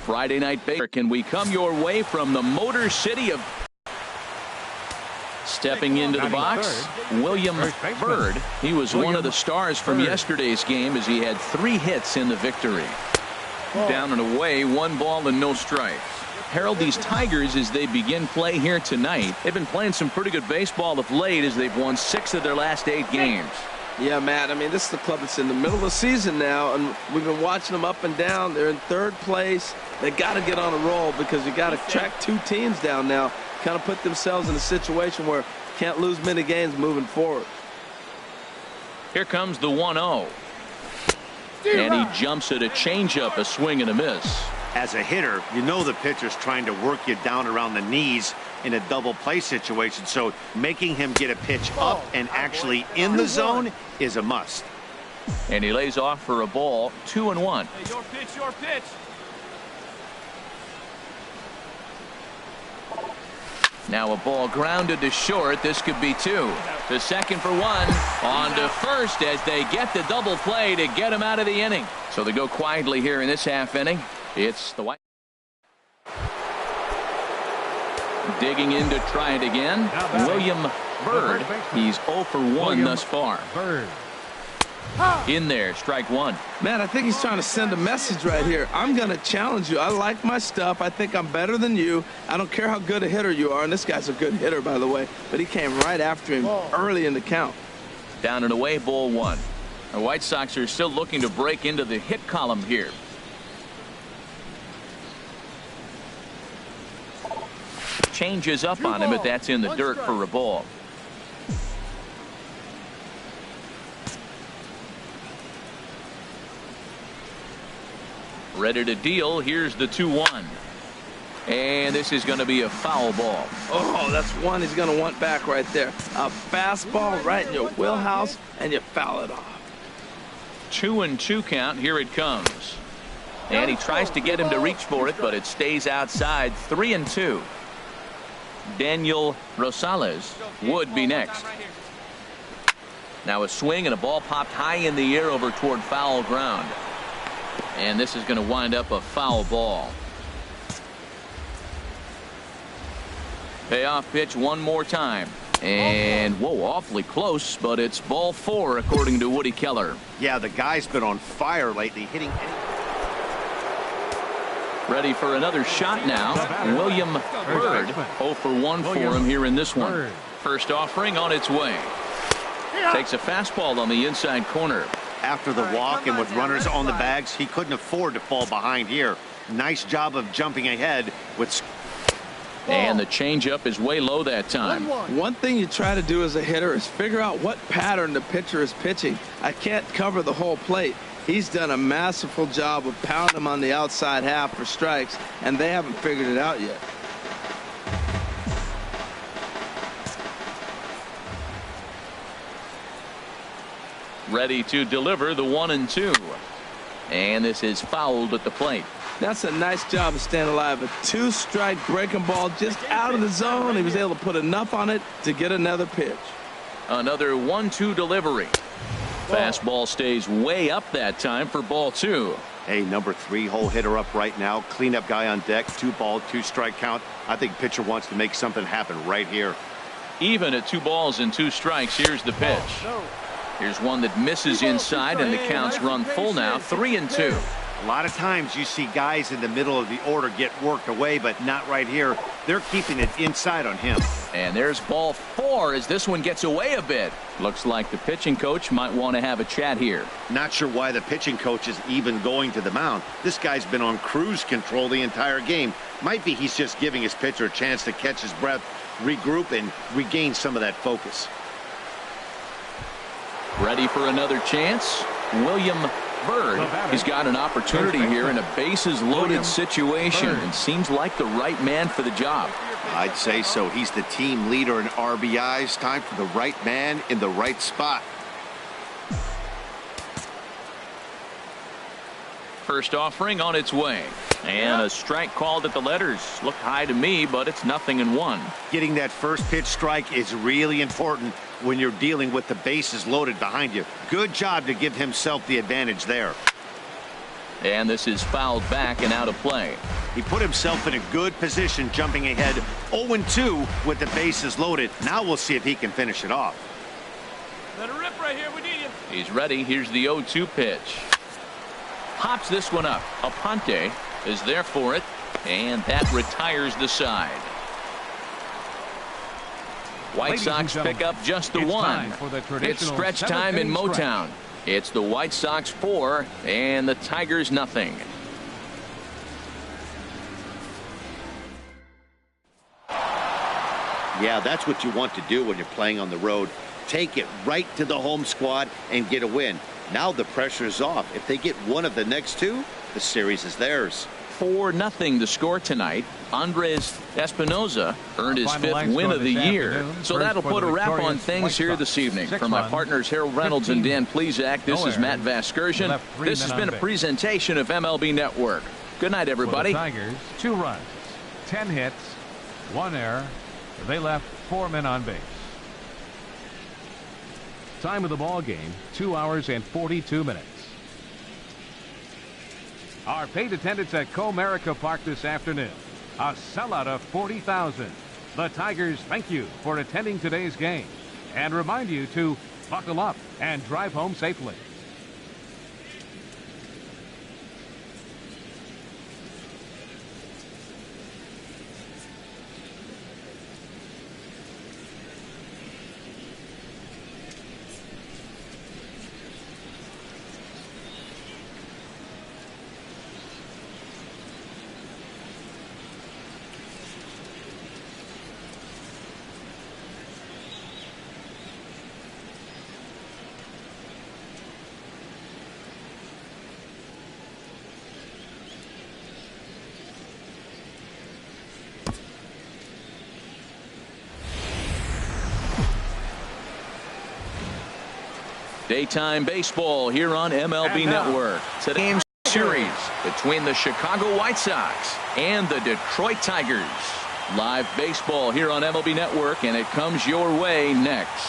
Friday Night Baseball. Can we come your way from the Motor City of... Stepping into the box, William Byrd. He was one of the stars from yesterday's game as he had 3 hits in the victory. Down and away, 1 ball and no strikes. Harold, these Tigers, as they begin play here tonight, they've been playing some pretty good baseball of late as they've won 6 of their last 8 games. Yeah, Matt, I mean, this is the club that's in the middle of the season now, and we've been watching them up and down. They're in 3rd place. They got to get on a roll because you got to track 2 teams down now, kind of put themselves in a situation where can't lose many games moving forward. Here comes the 1-0. And he jumps at a changeup, a swing and a miss. As a hitter, you know the pitcher's trying to work you down around the knees in a double play situation, so making him get a pitch up and actually in the zone is a must. And he lays off for a ball, 2-1. Hey, your pitch, your pitch. Now a ball grounded to short. This could be 2. To second for 1. On to first as they get the double play to get him out of the inning. So they go quietly here in this half inning. It's the White. Digging in to try it again. William Byrd. He's 0 for 1 thus far. In there, strike 1. Man, I think he's trying to send a message right here. I'm going to challenge you. I like my stuff. I think I'm better than you. I don't care how good a hitter you are. And this guy's a good hitter, by the way. But he came right after him early in the count. Down and away, ball 1. The White Sox are still looking to break into the hit column here. Changes up on him, but that's in the dirt for a ball. Ready to deal. Here's the 2-1. And this is going to be a foul ball. Oh, that's one he's going to want back right there. A fastball right in your wheelhouse, and you foul it off. 2-2 count. Here it comes. And he tries to get him to reach for it, but it stays outside. 3-2. Daniel Rosales would be next. Now a swing and a ball popped high in the air over toward foul ground. And this is going to wind up a foul ball. Payoff pitch one more time. And whoa, awfully close, but it's ball 4 according to Woody Keller. Yeah, the guy's been on fire lately, hitting. Ready for another shot now. William Byrd, 0 for 1 for him here in this one. First offering on its way. Takes a fastball on the inside corner. After the walk and with runners on the bags, he couldn't afford to fall behind here. Nice job of jumping ahead with. And the changeup is way low that time. One thing you try to do as a hitter is figure out what pattern the pitcher is pitching. I can't cover the whole plate. He's done a masterful job of pounding him on the outside half for strikes, and they haven't figured it out yet. Ready to deliver the 1-2. And this is fouled at the plate. That's a nice job of staying alive. A 2-strike breaking ball just out of the zone. He was able to put enough on it to get another pitch. Another 1-2 delivery. Fastball stays way up that time for ball 2. Hey, number 3 hole hitter up right now. Cleanup guy on deck. 2-ball, 2-strike count. I think pitcher wants to make something happen right here. Even at 2 balls and 2 strikes, here's the pitch. Here's one that misses inside, and the counts run full now. 3-2. A lot of times you see guys in the middle of the order get worked away, but not right here. They're keeping it inside on him. And there's ball 4 as this one gets away a bit. Looks like the pitching coach might want to have a chat here. Not sure why the pitching coach is even going to the mound. This guy's been on cruise control the entire game. Might be he's just giving his pitcher a chance to catch his breath, regroup, and regain some of that focus. Ready for another chance. William Byrd. He's got an opportunity here in a bases loaded situation and seems like the right man for the job. I'd say so. He's the team leader in RBIs. Time for the right man in the right spot. First offering on its way. And a strike called at the letters. Looked high to me, but it's 0-1. Getting that first pitch strike is really important when you're dealing with the bases loaded behind you. Good job to give himself the advantage there. And this is fouled back and out of play. He put himself in a good position, jumping ahead 0-2 with the bases loaded. Now we'll see if he can finish it off. Let it rip right here. We need him. He's ready. Here's the 0-2 pitch. Pops this one up. Aponte is there for it, and that retires the side. White Sox pick up just the one. It's stretch time in Motown. It's the White Sox 4 and the Tigers nothing. Yeah, that's what you want to do when you're playing on the road. Take it right to the home squad and get a win. Now the pressure is off. If they get one of the next two, the series is theirs. 4-0 the score tonight. Andres Espinoza earned his 5th win of the year. So that'll put a wrap on things here this evening. For my partners Harold Reynolds and Dan Plezak, this is Matt Vasgersian. This has been a presentation of MLB Network. Good night, everybody. For the Tigers, 2 runs, 10 hits, 1 error. They left 4 men on base. Time of the ball game, 2 hours and 42 minutes. Our paid attendance at Comerica Park this afternoon, a sellout of 40,000. The Tigers thank you for attending today's game and remind you to buckle up and drive home safely. Daytime baseball here on MLB Network. Today's series between the Chicago White Sox and the Detroit Tigers. Live baseball here on MLB Network, and it comes your way next.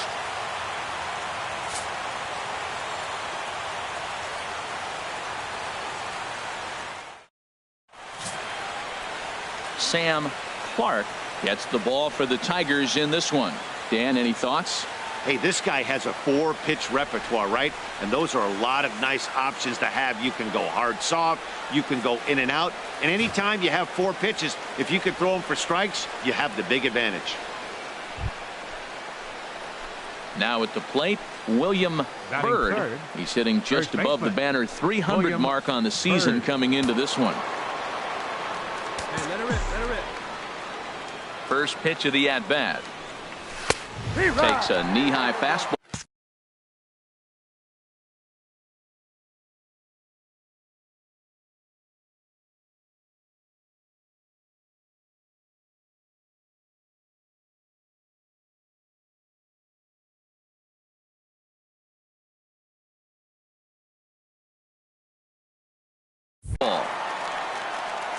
Sam Clark gets the ball for the Tigers in this one. Dan, any thoughts? Hey, this guy has a 4-pitch repertoire, right? And those are a lot of nice options to have. You can go hard, soft. You can go in and out. And anytime you have 4 pitches, if you can throw them for strikes, you have the big advantage. Now at the plate, William Byrd. He's hitting just above the banner 300 mark on the season coming into this one. Hey, let it rip, let it rip. First pitch of the at-bat. Takes a knee-high fastball.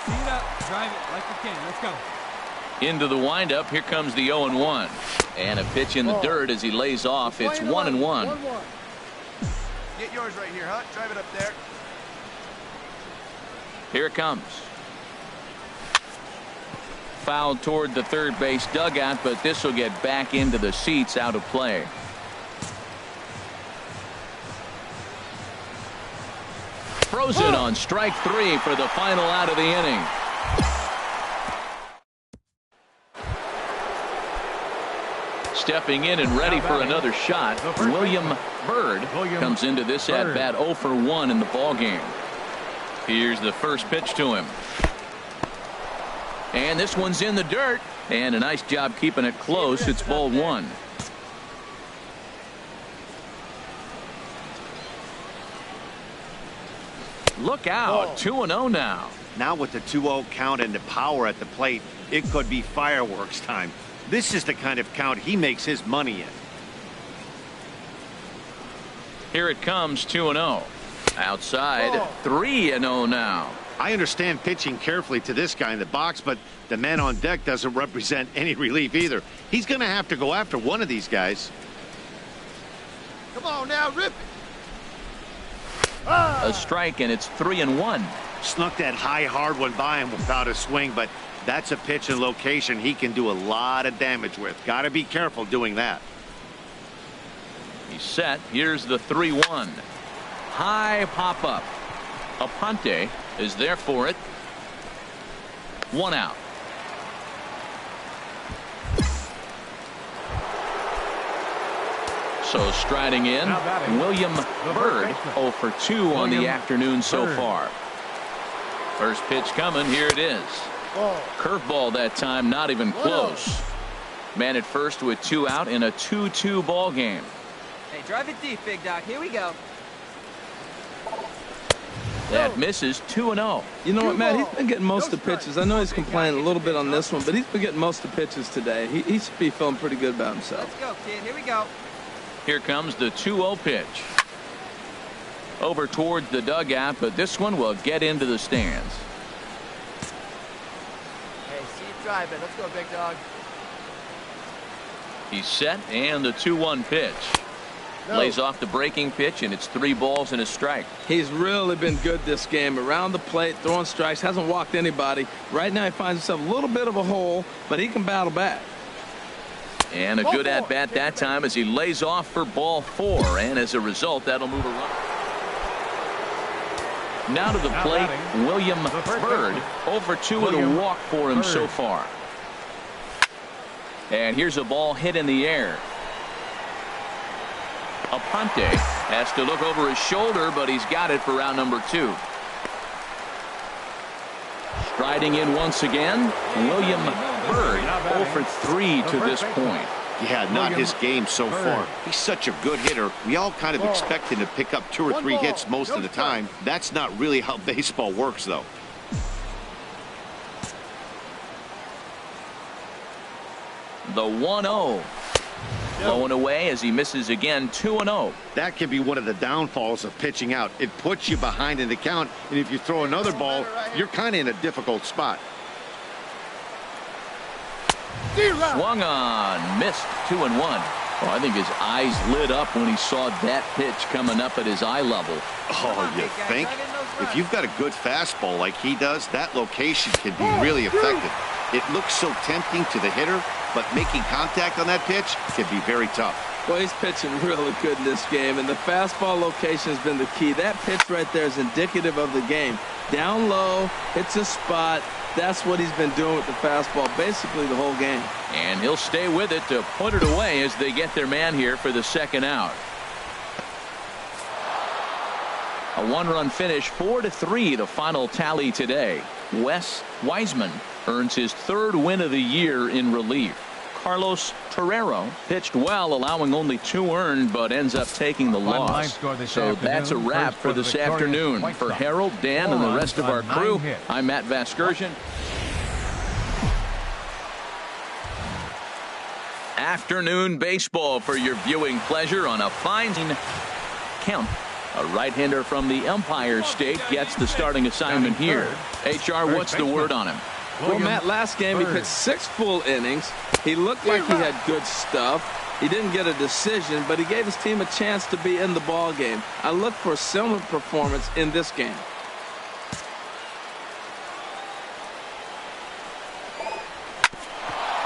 Tee it up, drive it like you can. Let's go. Into the windup. Here comes the 0-1. And a pitch in the dirt as he lays off. It's 1-1. Get yours right here, huh? Drive it up there. Here it comes. Fouled toward the third base dugout, but this will get back into the seats, out of play. Frozen on strike 3 for the final out of the inning. Stepping in and ready for another shot, William Byrd comes into this at-bat 0 for 1 in the ballgame. Here's the first pitch to him. And this one's in the dirt. And a nice job keeping it close. It's ball 1. Look out. 2-0 now. Now with the 2-0 count and the power at the plate, it could be fireworks time. This is the kind of count he makes his money in. Here it comes, 2-0. Outside, 3-0 now. I understand pitching carefully to this guy in the box, but the man on deck doesn't represent any relief either. He's going to have to go after one of these guys. Come on now, rip A strike, and it's 3-1. Snuck that high, hard one by him without a swing, but that's a pitch and location he can do a lot of damage with. Got to be careful doing that. He's set. Here's the 3-1. High pop-up. Aponte is there for it. 1 out. So striding in, William Byrd, 0 for 2 on the afternoon so far. First pitch coming. Here it is. Curveball that time, not even close. Man at first with 2 out in a 2-2 ball game. Hey, drive it deep, big dog. Here we go. That misses. 2-0. You know what, Matt? He's been getting most of the pitches. I know he's complaining a little bit on this one, but he's been getting most of the pitches today. He should be feeling pretty good about himself. Let's go, kid. Here we go. Here comes the 2-0 pitch. Over towards the dugout, but this one will get into the stands. Hey, see you driving. Let's go, big dog. He's set, and the 2-1 pitch. Lays off the breaking pitch, and it's 3 balls and a strike. He's really been good this game. Around the plate, throwing strikes, hasn't walked anybody. Right now he finds himself a little bit of a hole, but he can battle back. And a good at-bat that time as he lays off for ball 4, and as a result, that'll move a run. Now to the plate, William Byrd, 0 for 2 with a walk for him so far. And here's a ball hit in the air. Aponte has to look over his shoulder, but he's got it for round number 2. Striding in once again, William Byrd, 0 for 3 to this point. Yeah, not his game so far. He's such a good hitter. We all kind of expect him to pick up 2 or 3 hits most of the time. That's not really how baseball works, though. The 1-0. Blowing away as he misses again. 2-0. That can be one of the downfalls of pitching out. It puts you behind in the count, and if you throw another ball, you're kind of in a difficult spot. Swung on, missed. 2-1. Oh, I think his eyes lit up when he saw that pitch coming up at his eye level. Oh, you think? If you've got a good fastball like he does, that location can be really effective. It looks so tempting to the hitter, but making contact on that pitch can be very tough. Well, he's pitching really good in this game, and the fastball location has been the key. That pitch right there is indicative of the game. Down low, hits a spot. That's what he's been doing with the fastball basically the whole game. And he'll stay with it to put it away as they get their man here for the 2nd out. A 1-run finish, 4-3, the final tally today. Wes Wiseman earns his 3rd win of the year in relief. Carlos Torrero pitched well, allowing only 2 earned, but ends up taking the loss. So that's a wrap for this afternoon. For Harold, Dan, and the rest of our crew, I'm Matt Vasgersian. Afternoon baseball for your viewing pleasure on a fine Kemp. A right-hander from the Empire State gets the starting assignment here. HR, what's the word on him? Well, Matt, last game he pitched 6 full innings. He looked like he had good stuff. He didn't get a decision, but he gave his team a chance to be in the ball game. I look for a similar performance in this game.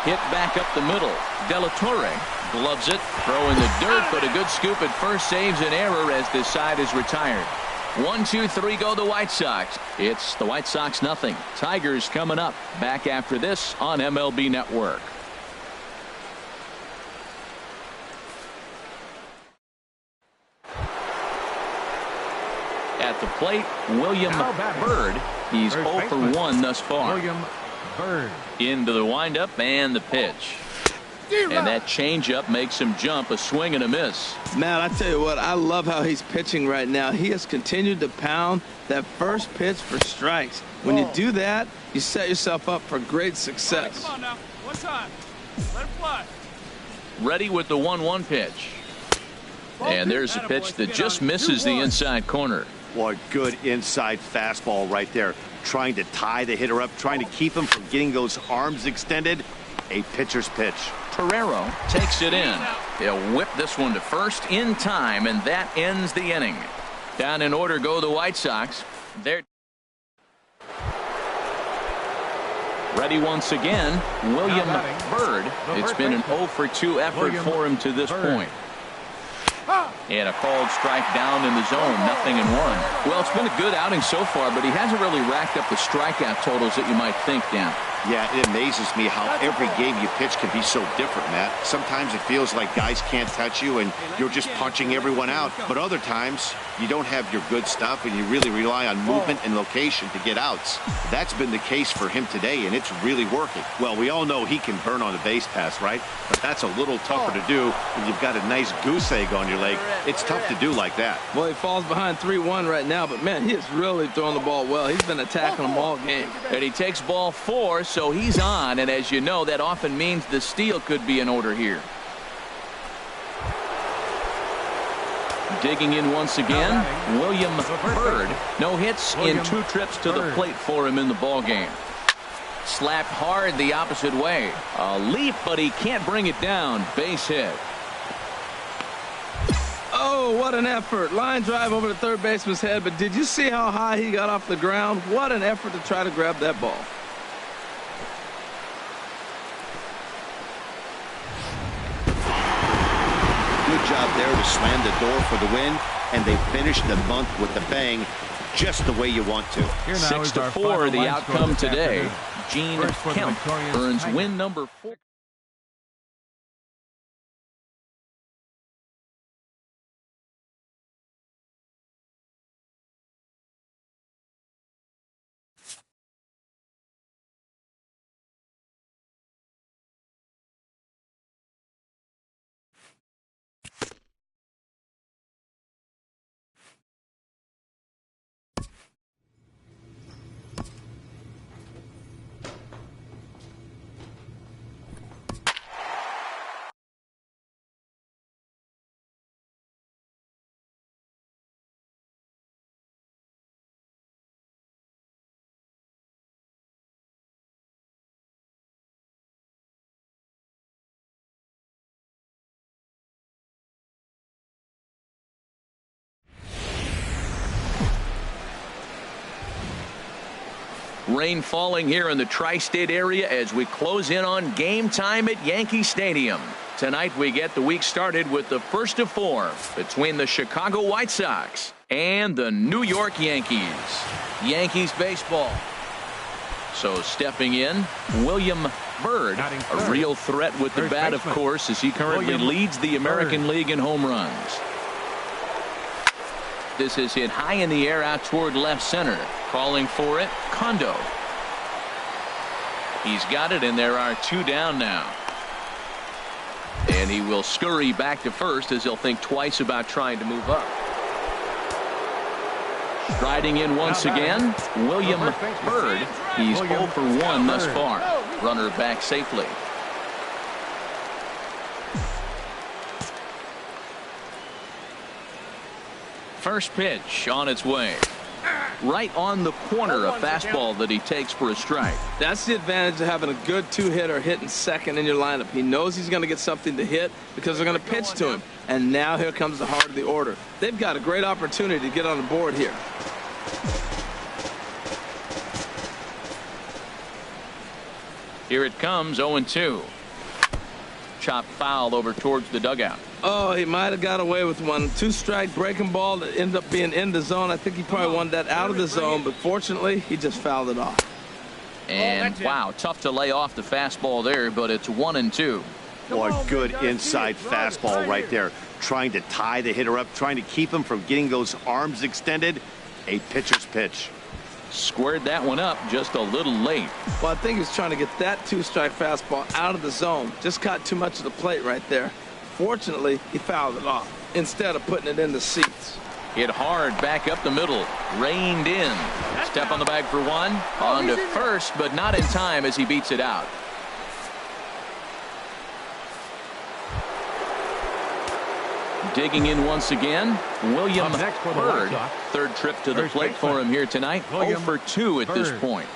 Hit back up the middle. De La Torre gloves it, throwing the dirt, but a good scoop at first saves an error as this side is retired. 1, 2, 3 go the White Sox. It's the White Sox nothing. Tigers coming up. Back after this on MLB Network. At the plate, William Byrd. He's 0 for 1 thus far. William Byrd. Into the windup and the pitch. And that changeup makes him jump. A swing and a miss. Matt, I tell you what, I love how he's pitching right now. He has continued to pound that first pitch for strikes. When you do that, you set yourself up for great success. Come on now. One time. Let it fly. Ready with the 1-1 pitch. And there's a pitch that just misses the inside corner. What good inside fastball right there. Trying to tie the hitter up, trying to keep him from getting those arms extended. A pitcher's pitch. Torrero takes it in. He'll whip this one to first in time, and that ends the inning. Down in order go the White Sox. They're ready once again. William Byrd. It's been an 0 for 2 effort for him to this point. And a called strike down in the zone. 0-1. Well, it's been a good outing so far, but he hasn't really racked up the strikeout totals that you might think, Dan. Yeah, it amazes me how every game you pitch can be so different, Matt. Sometimes it feels like guys can't touch you and you're just punching everyone out. But other times, you don't have your good stuff and you really rely on movement and location to get outs. That's been the case for him today, and it's really working. Well, we all know he can burn on a base pass, right? But that's a little tougher to do when you've got a nice goose egg on your leg. It's tough to do like that. Well, he falls behind 3-1 right now, but, man, he is really throwing the ball well. He's been attacking them all game. And he takes ball 4, so he's on. And as you know, that often means the steal could be in order here. Digging in once again, William Byrd. No hits in 2 trips to the plate for him in the ball game. Slapped hard the opposite way. A leap, but he can't bring it down. Base hit. Oh, what an effort. Line drive over the third baseman's head, but did you see how high he got off the ground? What an effort to try to grab that ball. Good job there to slam the door for the win, and they finished the month with a bang, just the way you want to. 6-4 the outcome today. Gene Kemp earns win number 4. Rain falling here in the tri-state area as we close in on game time at Yankee Stadium. Tonight we get the week started with the first of 4 between the Chicago White Sox and the New York Yankees. Yankees baseball. So stepping in, William Byrd, a real threat with the bat, of course, as he currently leads the American League in home runs. This is hit high in the air out toward left center. Calling for it, Kondo. He's got it, and there are 2 down now. And he will scurry back to first as he'll think twice about trying to move up. Striding in once again, William Byrd. He's 0 for 1 thus far. Runner back safely. First pitch on its way. Right on the corner, a fastball that he takes for a strike. That's the advantage of having a good 2-hitter hitting second in your lineup. He knows he's going to get something to hit because they're going to pitch to him. And now here comes the heart of the order. They've got a great opportunity to get on the board here. Here it comes, 0-2. Chop foul over towards the dugout. Oh, he might have got away with one. 2-strike breaking ball that ended up being in the zone. I think he probably wanted that out of the zone, but fortunately, he just fouled it off. And wow, tough to lay off the fastball there, but it's 1-2. Boy, good inside fastball right there. Trying to tie the hitter up, trying to keep him from getting those arms extended. A pitcher's pitch. Squared that one up just a little late. Well, I think he's trying to get that 2-strike fastball out of the zone. Just caught too much of the plate right there. Fortunately, he fouled it off instead of putting it in the seats. Hit hard back up the middle. Reined in. Step on the bag for 1. On to first, but not in time as he beats it out. Digging in once again, William Byrd. Third trip to the plate for him here tonight. 0 for 2 at this point.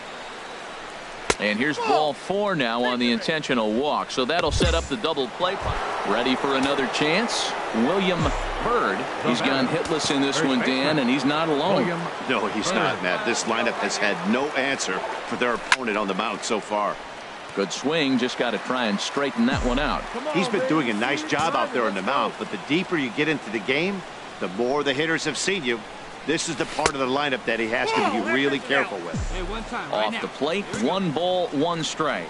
And here's ball 4 now on the intentional walk. So that'll set up the double play. Ready for another chance. William Bird. He's gone hitless in this one, Dan, and he's not alone. No, he's not, Matt. This lineup has had no answer for their opponent on the mound so far. Good swing. Just got to try and straighten that one out. He's been doing a nice job out there on the mound, but the deeper you get into the game, the more the hitters have seen you. This is the part of the lineup that he has to be really careful with. Off the plate, 1 ball, 1 strike.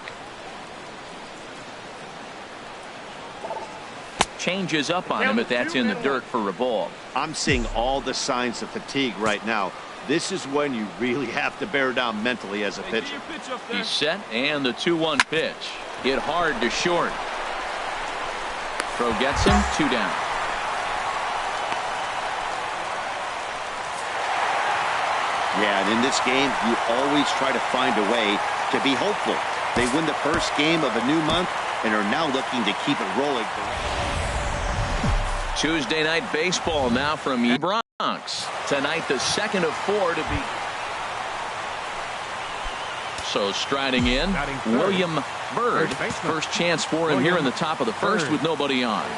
Changes up on him, but that's in the dirt for a ball. I'm seeing all the signs of fatigue right now. This is when you really have to bear down mentally as a pitcher. He's set, and the 2-1 pitch. Hit hard to short. Throw gets him, 2 down. Yeah, and in this game, you always try to find a way to be hopeful. They win the first game of a new month and are now looking to keep it rolling. Tuesday night baseball now from Bronx. Tonight, the second of 4 to be. So striding in, William Bird. First chance for him here in the top of the first with nobody on.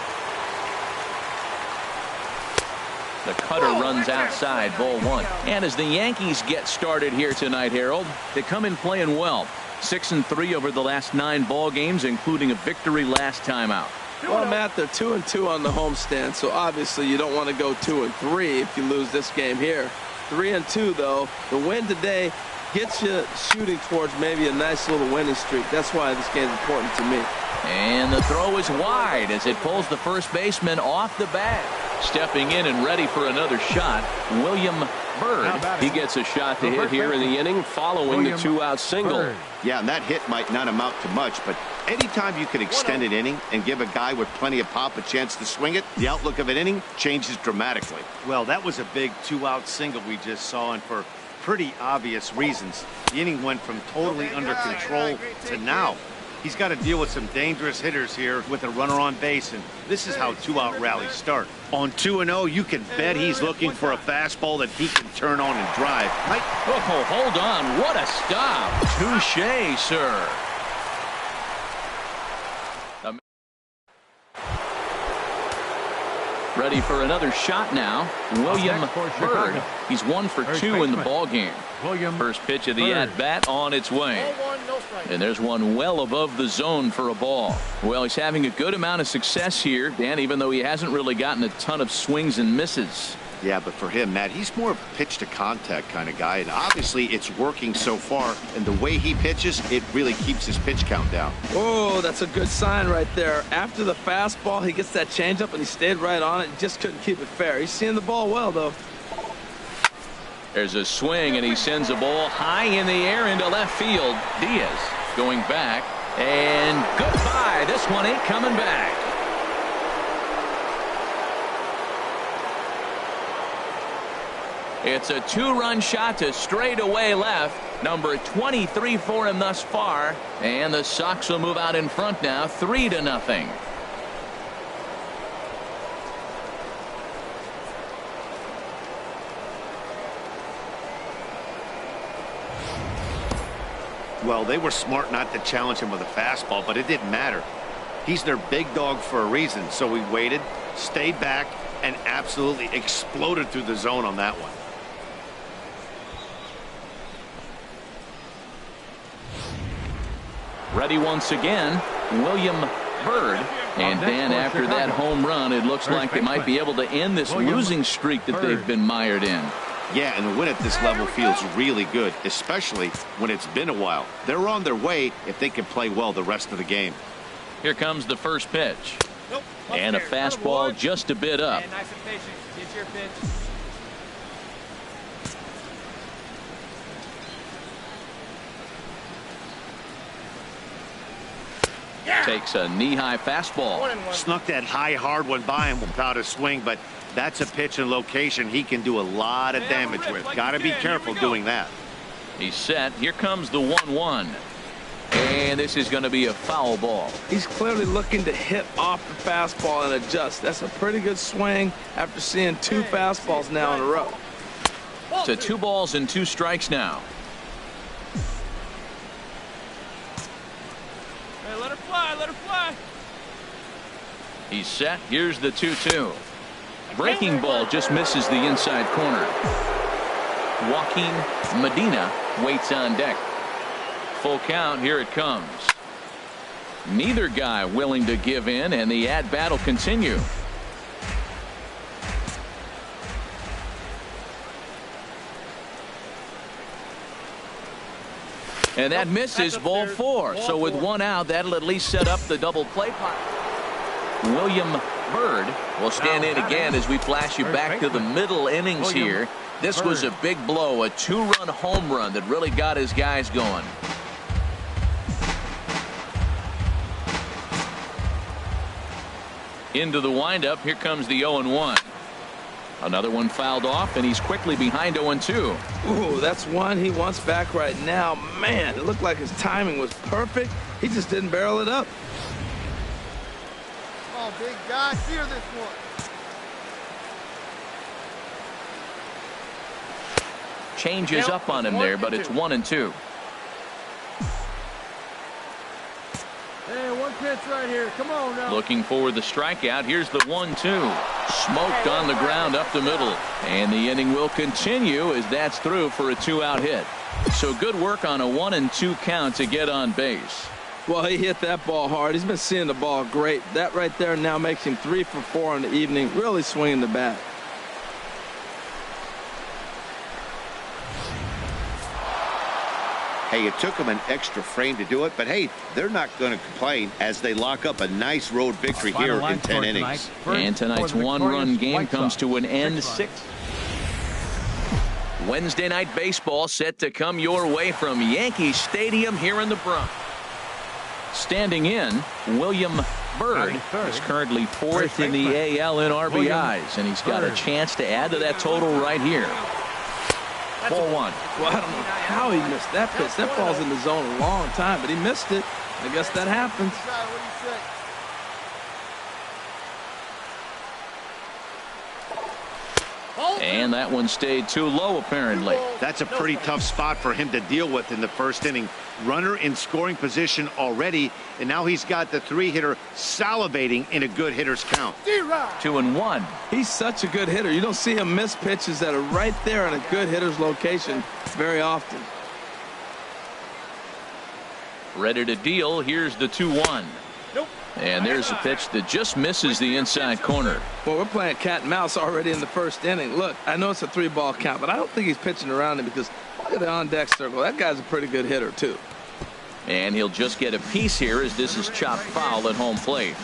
The cutter runs outside, ball 1. And as the Yankees get started here tonight, Harold, they come in playing well. 6-3 over the last 9 ball games, including a victory last time out. Well, Matt, they're 2-2 on the homestand, so obviously you don't want to go 2-3 if you lose this game here. 3-2, though. The win today gets you shooting towards maybe a nice little winning streak. That's why this game is important to me. And the throw is wide as it pulls the first baseman off the bag. Stepping in and ready for another shot, William Bird. He gets a shot to hit here in the inning following the 2-out single. Yeah, and that hit might not amount to much, but anytime you can extend an inning and give a guy with plenty of pop a chance to swing it, the outlook of an inning changes dramatically. Well, that was a big 2-out single we just saw, and for pretty obvious reasons. The inning went from totally under control to now. He's got to deal with some dangerous hitters here with a runner on base, and this is how 2-out rallies start. On 2-0, you can bet he's looking for a fastball that he can turn on and drive. Oh, hold on. What a stop. Touché, sir. Ready for another shot now. William Bird. He's 1 for 2 in the ball game. First pitch of the at-bat on its way. And there's one well above the zone for a ball. Well, he's having a good amount of success here, Dan, even though he hasn't really gotten a ton of swings and misses. Yeah, but for him, Matt, he's more of a pitch-to-contact kind of guy, and obviously it's working so far, and the way he pitches, it really keeps his pitch count down. Oh, that's a good sign right there. After the fastball, he gets that changeup, and he stayed right on it. He just couldn't keep it fair. He's seeing the ball well, though. There's a swing, and he sends a ball high in the air into left field. Diaz going back, and goodbye. This one ain't coming back. It's a 2-run shot to straightaway left. Number 23 for him thus far. And the Sox will move out in front now, 3-0. Well, they were smart not to challenge him with a fastball, but it didn't matter. He's their big dog for a reason, so he waited, stayed back, and absolutely exploded through the zone on that one. Ready once again, William Bird. And Dan, after that home run, it looks like they might be able to end this losing streak that they've been mired in. Yeah, and the win at this level feels really good, especially when it's been a while. They're on their way if they can play well the rest of the game. Here comes the first pitch. And a fastball just a bit up. Nice and patient. It's your pitch. Takes a knee-high fastball. Snuck that high, hard one by him without a swing, but that's a pitch and location he can do a lot of damage with. Got to be careful doing that. He's set. Here comes the 1-1. And this is going to be a foul ball. He's clearly looking to hit off the fastball and adjust. That's a pretty good swing after seeing 2 fastballs now in a row. To 2 balls and 2 strikes now. Hey, let her fly, let her fly. He's set. Here's the 2-2. Breaking ball just misses the inside corner. Joaquin Medina waits on deck. Full count. Here it comes. Neither guy willing to give in, and the at-bat will continue. And that misses, ball 4. So with 1 out, that'll at least set up the double play pot. William Byrd will stand in again as we flash you back to the middle innings here. This was a big blow, a 2-run home run that really got his guys going. Into the windup. Here comes the 0-1. Another one fouled off, and he's quickly behind 0-2. Ooh, that's one he wants back right now. Man, it looked like his timing was perfect. He just didn't barrel it up. Come on, big guy, clear this one. Changes up on him there, but it's 1-2. Hey, one pitch right here. Come on now. Looking for the strikeout. Here's the 1-2. Smoked on the ground up the middle. And the inning will continue as that's through for a 2-out hit. So good work on a 1-2 count to get on base. Well, he hit that ball hard. He's been seeing the ball great. That right there now makes him 3 for 4 in the evening. Really swinging the bat. Hey, it took them an extra frame to do it, but hey, they're not going to complain as they lock up a nice road victory here in 10 innings. And tonight's 1-run game comes to an end. 6. Wednesday night baseball set to come your way from Yankee Stadium here in the Bronx. Standing in, William Byrd is currently 4th in the AL in RBIs, and he's got a chance to add to that total right here. Ball 1. Well, I don't know how he missed that pitch. That ball's in the zone a long time, but he missed it. I guess that happens. And that one stayed too low, apparently. That's a pretty tough spot for him to deal with in the first inning. Runner in scoring position already, and now he's got the 3-hitter salivating in a good hitter's count. 2-1. He's such a good hitter. You don't see him miss pitches that are right there in a good hitter's location very often. Ready to deal. Here's the 2-1. And there's a pitch that just misses the inside corner. Well, we're playing cat and mouse already in the first inning. Look, I know it's a 3-ball count, but I don't think he's pitching around him because look at the on-deck circle. That guy's a pretty good hitter, too. And he'll just get a piece here as this is chopped foul at home plate.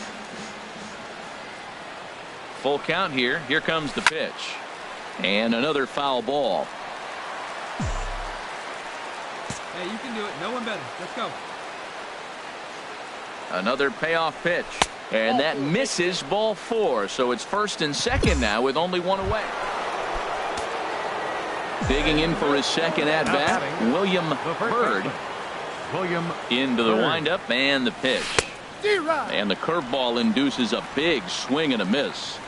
Full count here. Here comes the pitch. And another foul ball. Hey, you can do it. No one better. Let's go. Another payoff pitch. And that misses, ball 4. So it's 1st and 2nd now with only 1 away. Digging in for his second at bat, William Byrd. Into the windup and the pitch. And the curveball induces a big swing and a miss.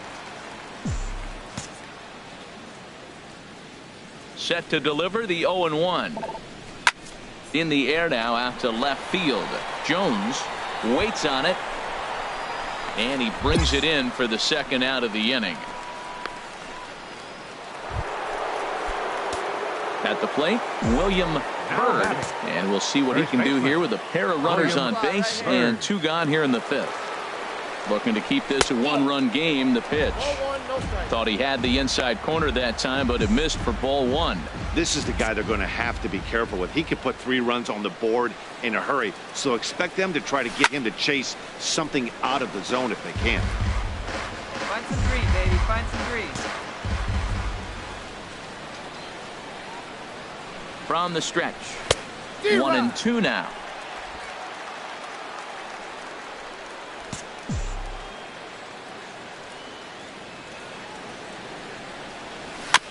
Set to deliver the 0-1. In the air now out to left field. Jones waits on it, and he brings it in for the second out of the inning. At the plate, William Byrd, and we'll see what he can do here with a pair of runners on base and 2 gone here in the 5th. Looking to keep this a 1-run game. The pitch. Thought he had the inside corner that time, but it missed for ball 1. This is the guy they're going to have to be careful with. He could put 3 runs on the board in a hurry, so expect them to try to get him to chase something out of the zone if they can. Find some green, baby. Find some green. From the stretch. 1-2 now.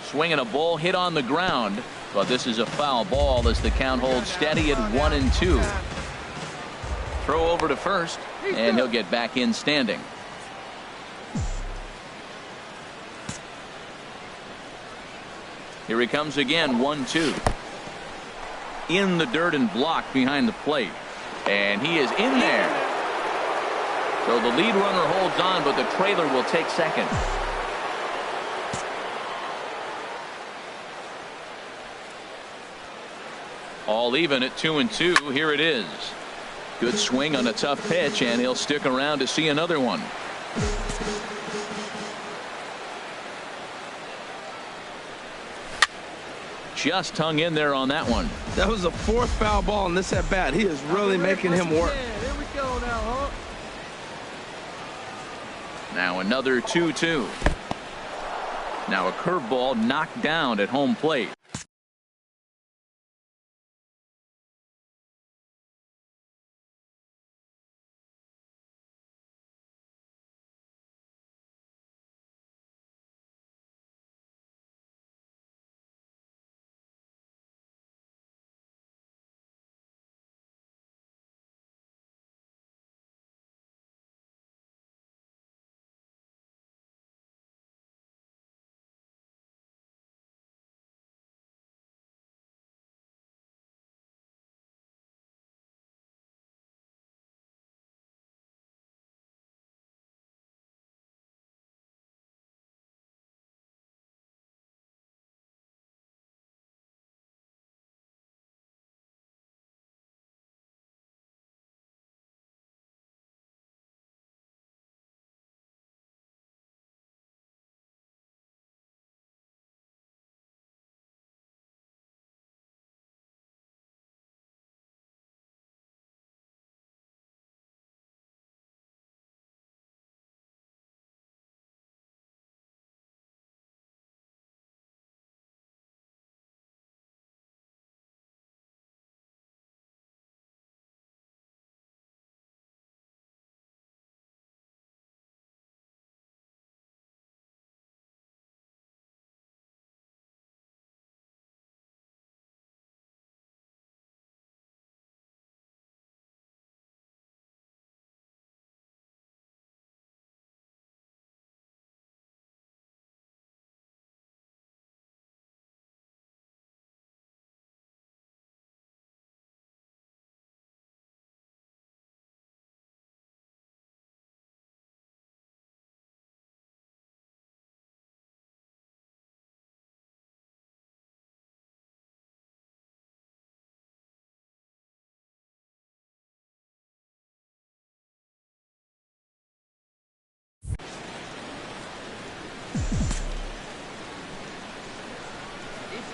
Swinging a ball hit on the ground, but this is a foul ball as the count holds steady at 1-2. Throw over to first, and he'll get back in standing. Here he comes again, 1-2. In the dirt and blocked behind the plate, and he is in there. So the lead runner holds on, but the trailer will take second. All even at 2-2. Here it is. Good swing on a tough pitch, and he'll stick around to see another one. Just hung in there on that one. That was a fourth foul ball in this at bat. He is really making him work. Here we go now, huh? Now another 2-2. Now a curveball knocked down at home plate.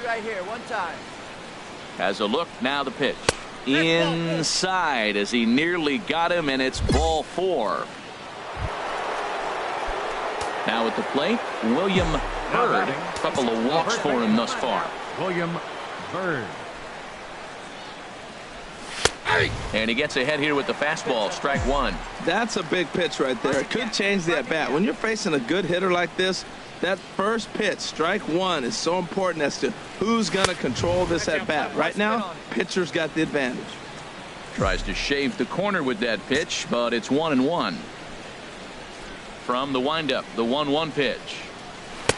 Right here, one time. Has a look, now the pitch. Inside as he nearly got him, and it's ball 4. Now at the plate, William Byrd. A couple of walks for him thus far. William Byrd. And he gets ahead here with the fastball, strike 1. That's a big pitch right there. It could change the at bat. When you're facing a good hitter like this, that first pitch, strike 1, is so important as to who's going to control this at bat. Right now, pitcher's got the advantage. Tries to shave the corner with that pitch, but it's 1-1. From the windup, the 1-1 pitch.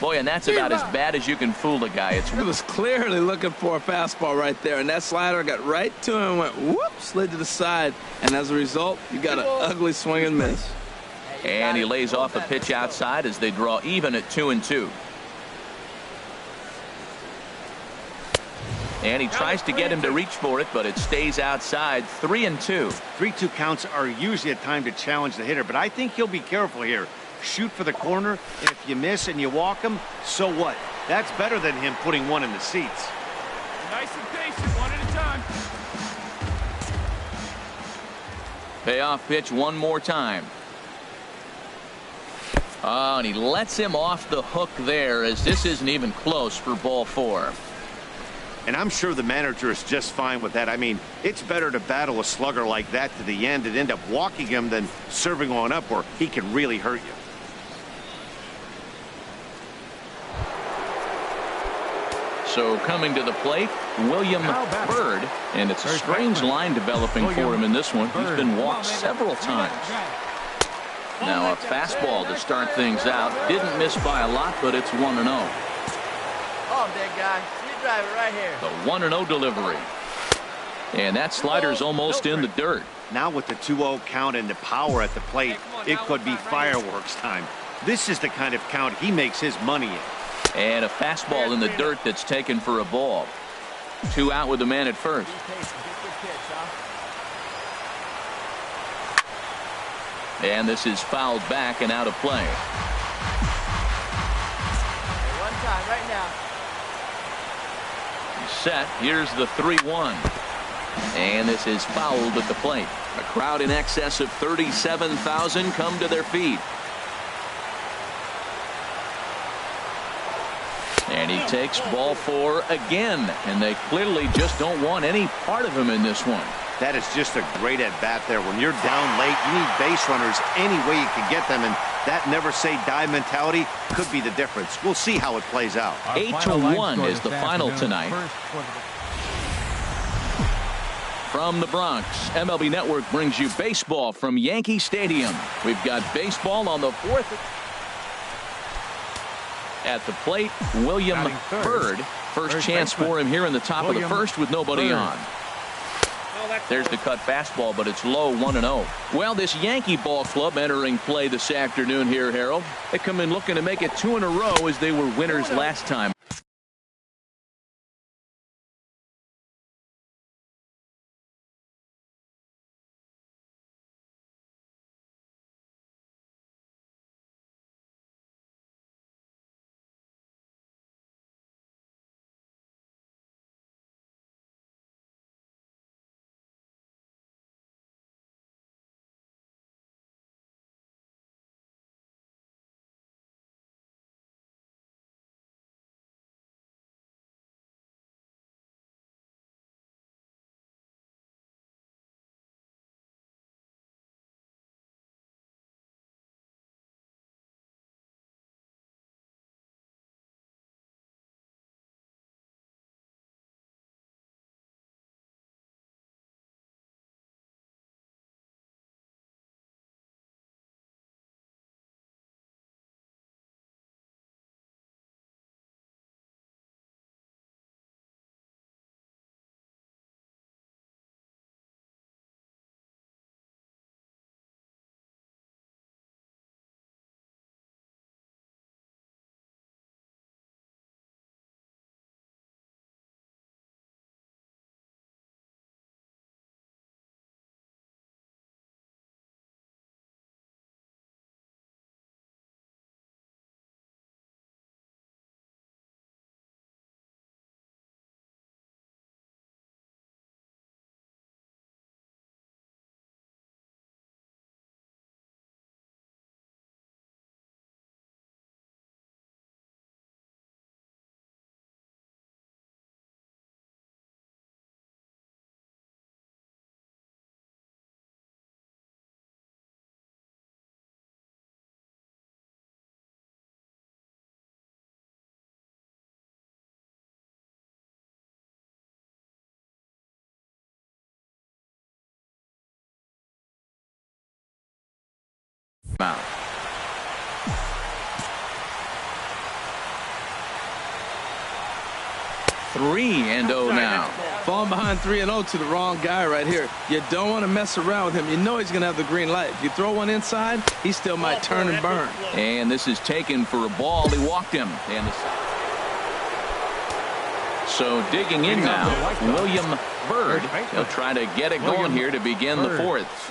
Boy, and that's about as bad as you can fool a guy. He was clearly looking for a fastball right there, and that slider got right to him and went whoop, slid to the side, and as a result, you got an ugly swing and miss. And he lays off a pitch outside as they draw even at 2-2. And he tries to get him to reach for it, but it stays outside. 3-2. 3-2 counts are usually a time to challenge the hitter, but I think he'll be careful here. Shoot for the corner, and if you miss and you walk him, so what? That's better than him putting one in the seats. Nice and patient, one at a time. Payoff pitch one more time. Oh, and he lets him off the hook there, as this isn't even close for ball 4. And I'm sure the manager is just fine with that. I mean, it's better to battle a slugger like that to the end and end up walking him than serving on up where he can really hurt you. So coming to the plate, William Byrd, and it's a strange line developing for him in this one. He's been walked several times. Now a fastball to start things out. Didn't miss by a lot, but it's 1-0. Oh, big guy. Driver right here. The 1-0 delivery. And that slider's almost in the dirt. Now with the 2-0 count and the power at the plate, it could be fireworks time. This is the kind of count he makes his money in. And a fastball in the dirt that's taken for a ball. 2 out with the man at first. And this is fouled back and out of play. One time right now. He's set. Here's the 3-1. And this is fouled at the plate. A crowd in excess of 37,000 come to their feet. And he takes ball 4 again. And they clearly just don't want any part of him in this one. That is just a great at-bat there. When you're down late, you need base runners any way you can get them, and that never-say-die mentality could be the difference. We'll see how it plays out. 8-1 is the final tonight. From the Bronx, MLB Network brings you baseball from Yankee Stadium. We've got baseball on the 4th. At the plate, William Byrd. First chance for him here in the top of the first with nobody on. There's the cut fastball, but it's low, 1-0. Well, this Yankee ball club entering play this afternoon here, Harold. They come in looking to make it 2 in a row as they were winners last time. Out. 3-0 now. Falling behind 3-0 to the wrong guy right here. You don't want to mess around with him. You know he's going to have the green light. If you throw one inside, he still might turn and burn. And this is taken for a ball. He walked him. And so digging in now, William Byrd. He'll try to get it going here to begin the 4th.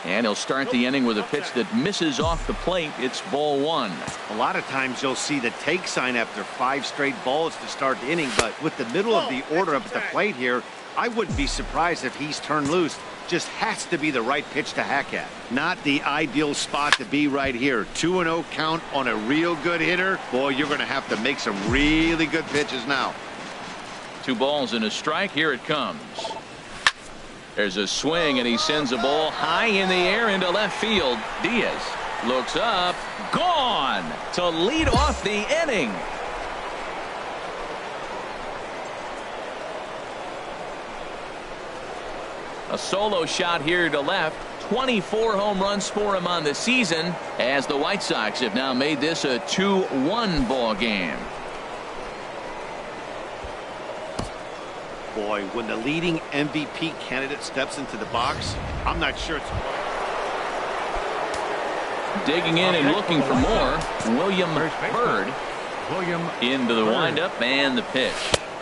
And he'll start the inning with a pitch that misses off the plate. It's ball 1. A lot of times you'll see the take sign after 5 straight balls to start the inning, but with the middle of the order up at the plate here, I wouldn't be surprised if he's turned loose. Just has to be the right pitch to hack at. Not the ideal spot to be right here. 2-0 count on a real good hitter. Boy, you're going to have to make some really good pitches now. 2 balls and a strike. Here it comes. There's a swing, and he sends a ball high in the air into left field. Diaz looks up, gone to lead off the inning. A solo shot here to left. 24 home runs for him on the season, as the White Sox have now made this a 2-1 ball game. Boy, when the leading MVP candidate steps into the box, I'm not sure it's... Digging in and looking for more, William Byrd into the windup and the pitch.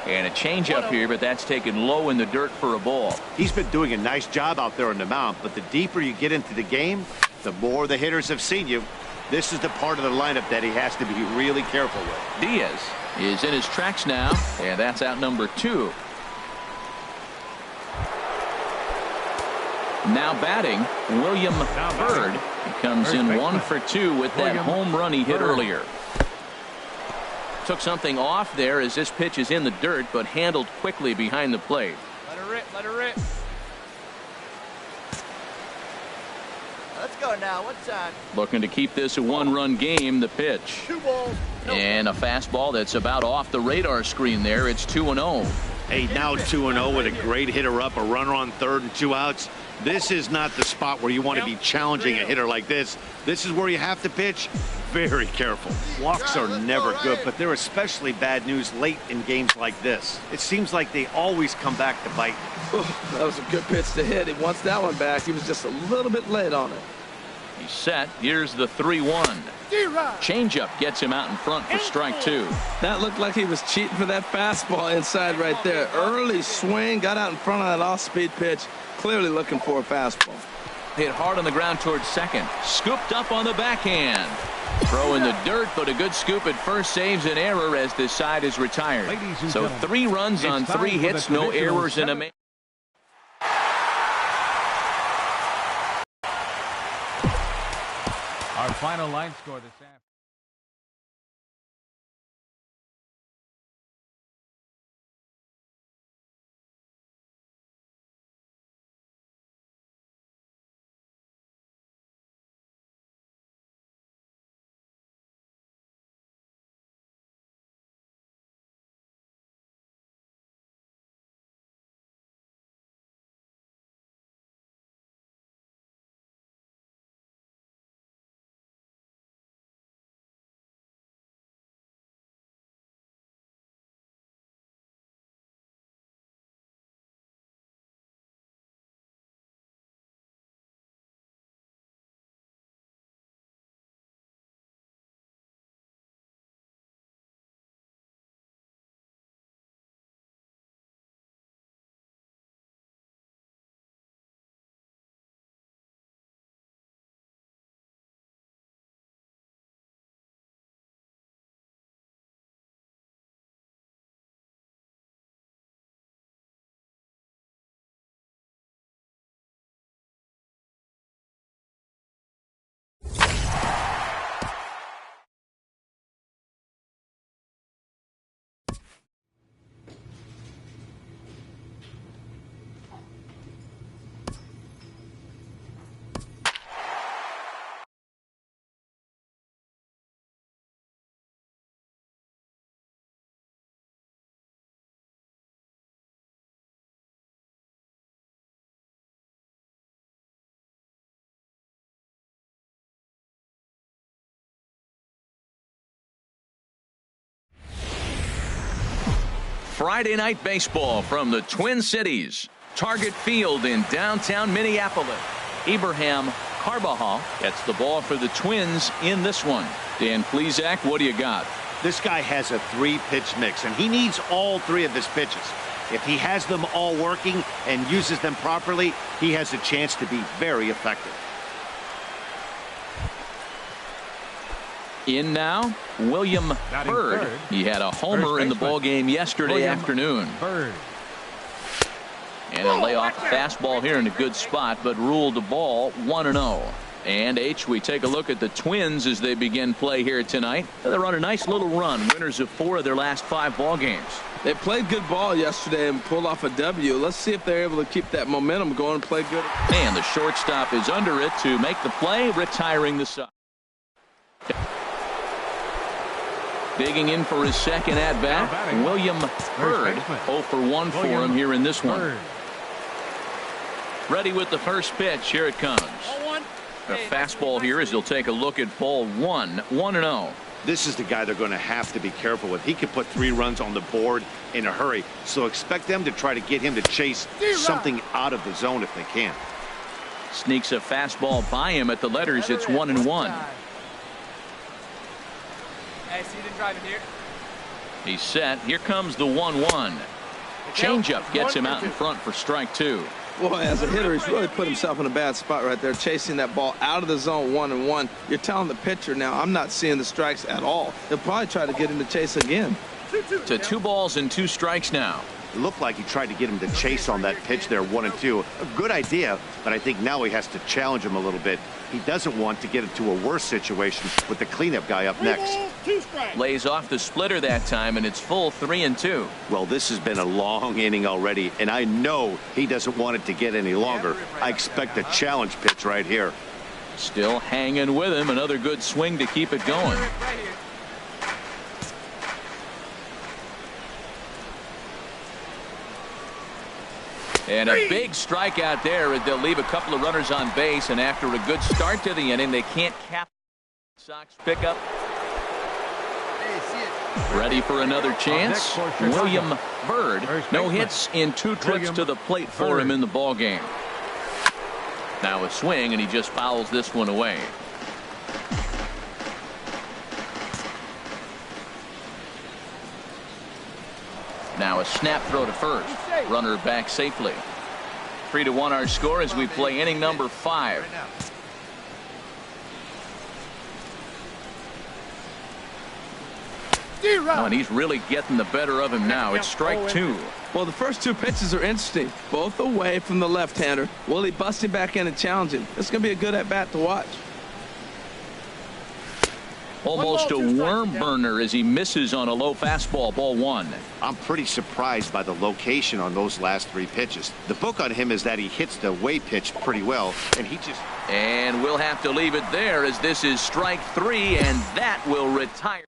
And a changeup here, but that's taken low in the dirt for a ball. He's been doing a nice job out there on the mound, but the deeper you get into the game, the more the hitters have seen you. This is the part of the lineup that he has to be really careful with. Diaz is in his tracks now, and that's out number 2. Now batting, William Byrd. He comes in 1 for 2 with that home run he hit earlier. Took something off there as this pitch is in the dirt, but handled quickly behind the plate. Let her rip, let her rip. Let's go now. What time? Looking to keep this a 1-run game. The pitch. 2 balls. And a fastball that's about off the radar screen there. It's 2-0. Hey, now 2-0 with a great hitter up, a runner on third and 2 outs. This is not the spot where you want to be challenging a hitter like this. This is where you have to pitch very careful. Walks are never good, but they're especially bad news late in games like this. It seems like they always come back to bite. That was a good pitch to hit. He wants that one back. He was just a little bit late on it. He's set. Here's the 3-1. Changeup gets him out in front for strike 2. That looked like he was cheating for that fastball inside right there. Early swing, got out in front of that off-speed pitch. Clearly looking for a fastball. Hit hard on the ground towards second. Scooped up on the backhand. Throw in the dirt, but a good scoop at first saves an error as this side is retired. So 3 runs on 3 hits, no errors in a man. Our final line score this afternoon. Friday night baseball from the Twin Cities. Target Field in downtown Minneapolis. Abraham Carbajal gets the ball for the Twins in this one. Dan Plesac, what do you got? This guy has a 3-pitch mix, and he needs all 3 of his pitches. If he has them all working and uses them properly, he has a chance to be very effective. In now, William Byrd. He had a homer in the ball game yesterday afternoon. And a layoff fastball here in a good spot, but ruled the ball 1-0. And we take a look at the Twins as they begin play here tonight. They're on a nice little run, winners of 4 of their last 5 ball games. They played good ball yesterday and pulled off a W. Let's see if they're able to keep that momentum going and play good. And the shortstop is under it to make the play, retiring the side. Digging in for his second at-bat, William Byrd. 0 for 1 for him here in this one. Ready with the first pitch. Here it comes. A fastball here as he'll take a look at ball 1. 1-0. This is the guy they're going to have to be careful with. He can put 3 runs on the board in a hurry, so expect them to try to get him to chase something out of the zone if they can. Sneaks a fastball by him at the letters. It's 1-1. Hey, so you didn't drive in here? He's set. Here comes the 1-1. Changeup gets him out in front for strike 2. Boy, as a hitter, he's really put himself in a bad spot right there, chasing that ball out of the zone 1-1. You're telling the pitcher now, I'm not seeing the strikes at all. He'll probably try to get him to chase again. To 2 balls and 2 strikes now. It looked like he tried to get him to chase on that pitch there, 1-2. A good idea, but I think now he has to challenge him a little bit. He doesn't want to get into a worse situation with the cleanup guy up next. Lays off the splitter that time, and it's full 3-2. Well, this has been a long inning already, and I know he doesn't want it to get any longer. I expect a challenge pitch right here. Still hanging with him. Another good swing to keep it going. And a big strikeout there as they'll leave a couple of runners on base, and after a good start to the inning, they can't cap Sox pickup. Ready for another chance. William Byrd, no hits in 2 trips to the plate for him in the ball game. Now a swing, and he just fouls this one away. Now a snap throw to first. Runner back safely. 3-1 our score as we play inning number 5. Oh, and he's really getting the better of him now. It's strike 2. Well, the first 2 pitches are interesting. Both away from the left-hander. Will he bust him back in and challenge him? It's going to be a good at-bat to watch. Almost a worm burner as he misses on a low fastball, ball 1. I'm pretty surprised by the location on those last 3 pitches. The book on him is that he hits the away pitch pretty well, and he just... And we'll have to leave it there as this is strike 3, and that will retire.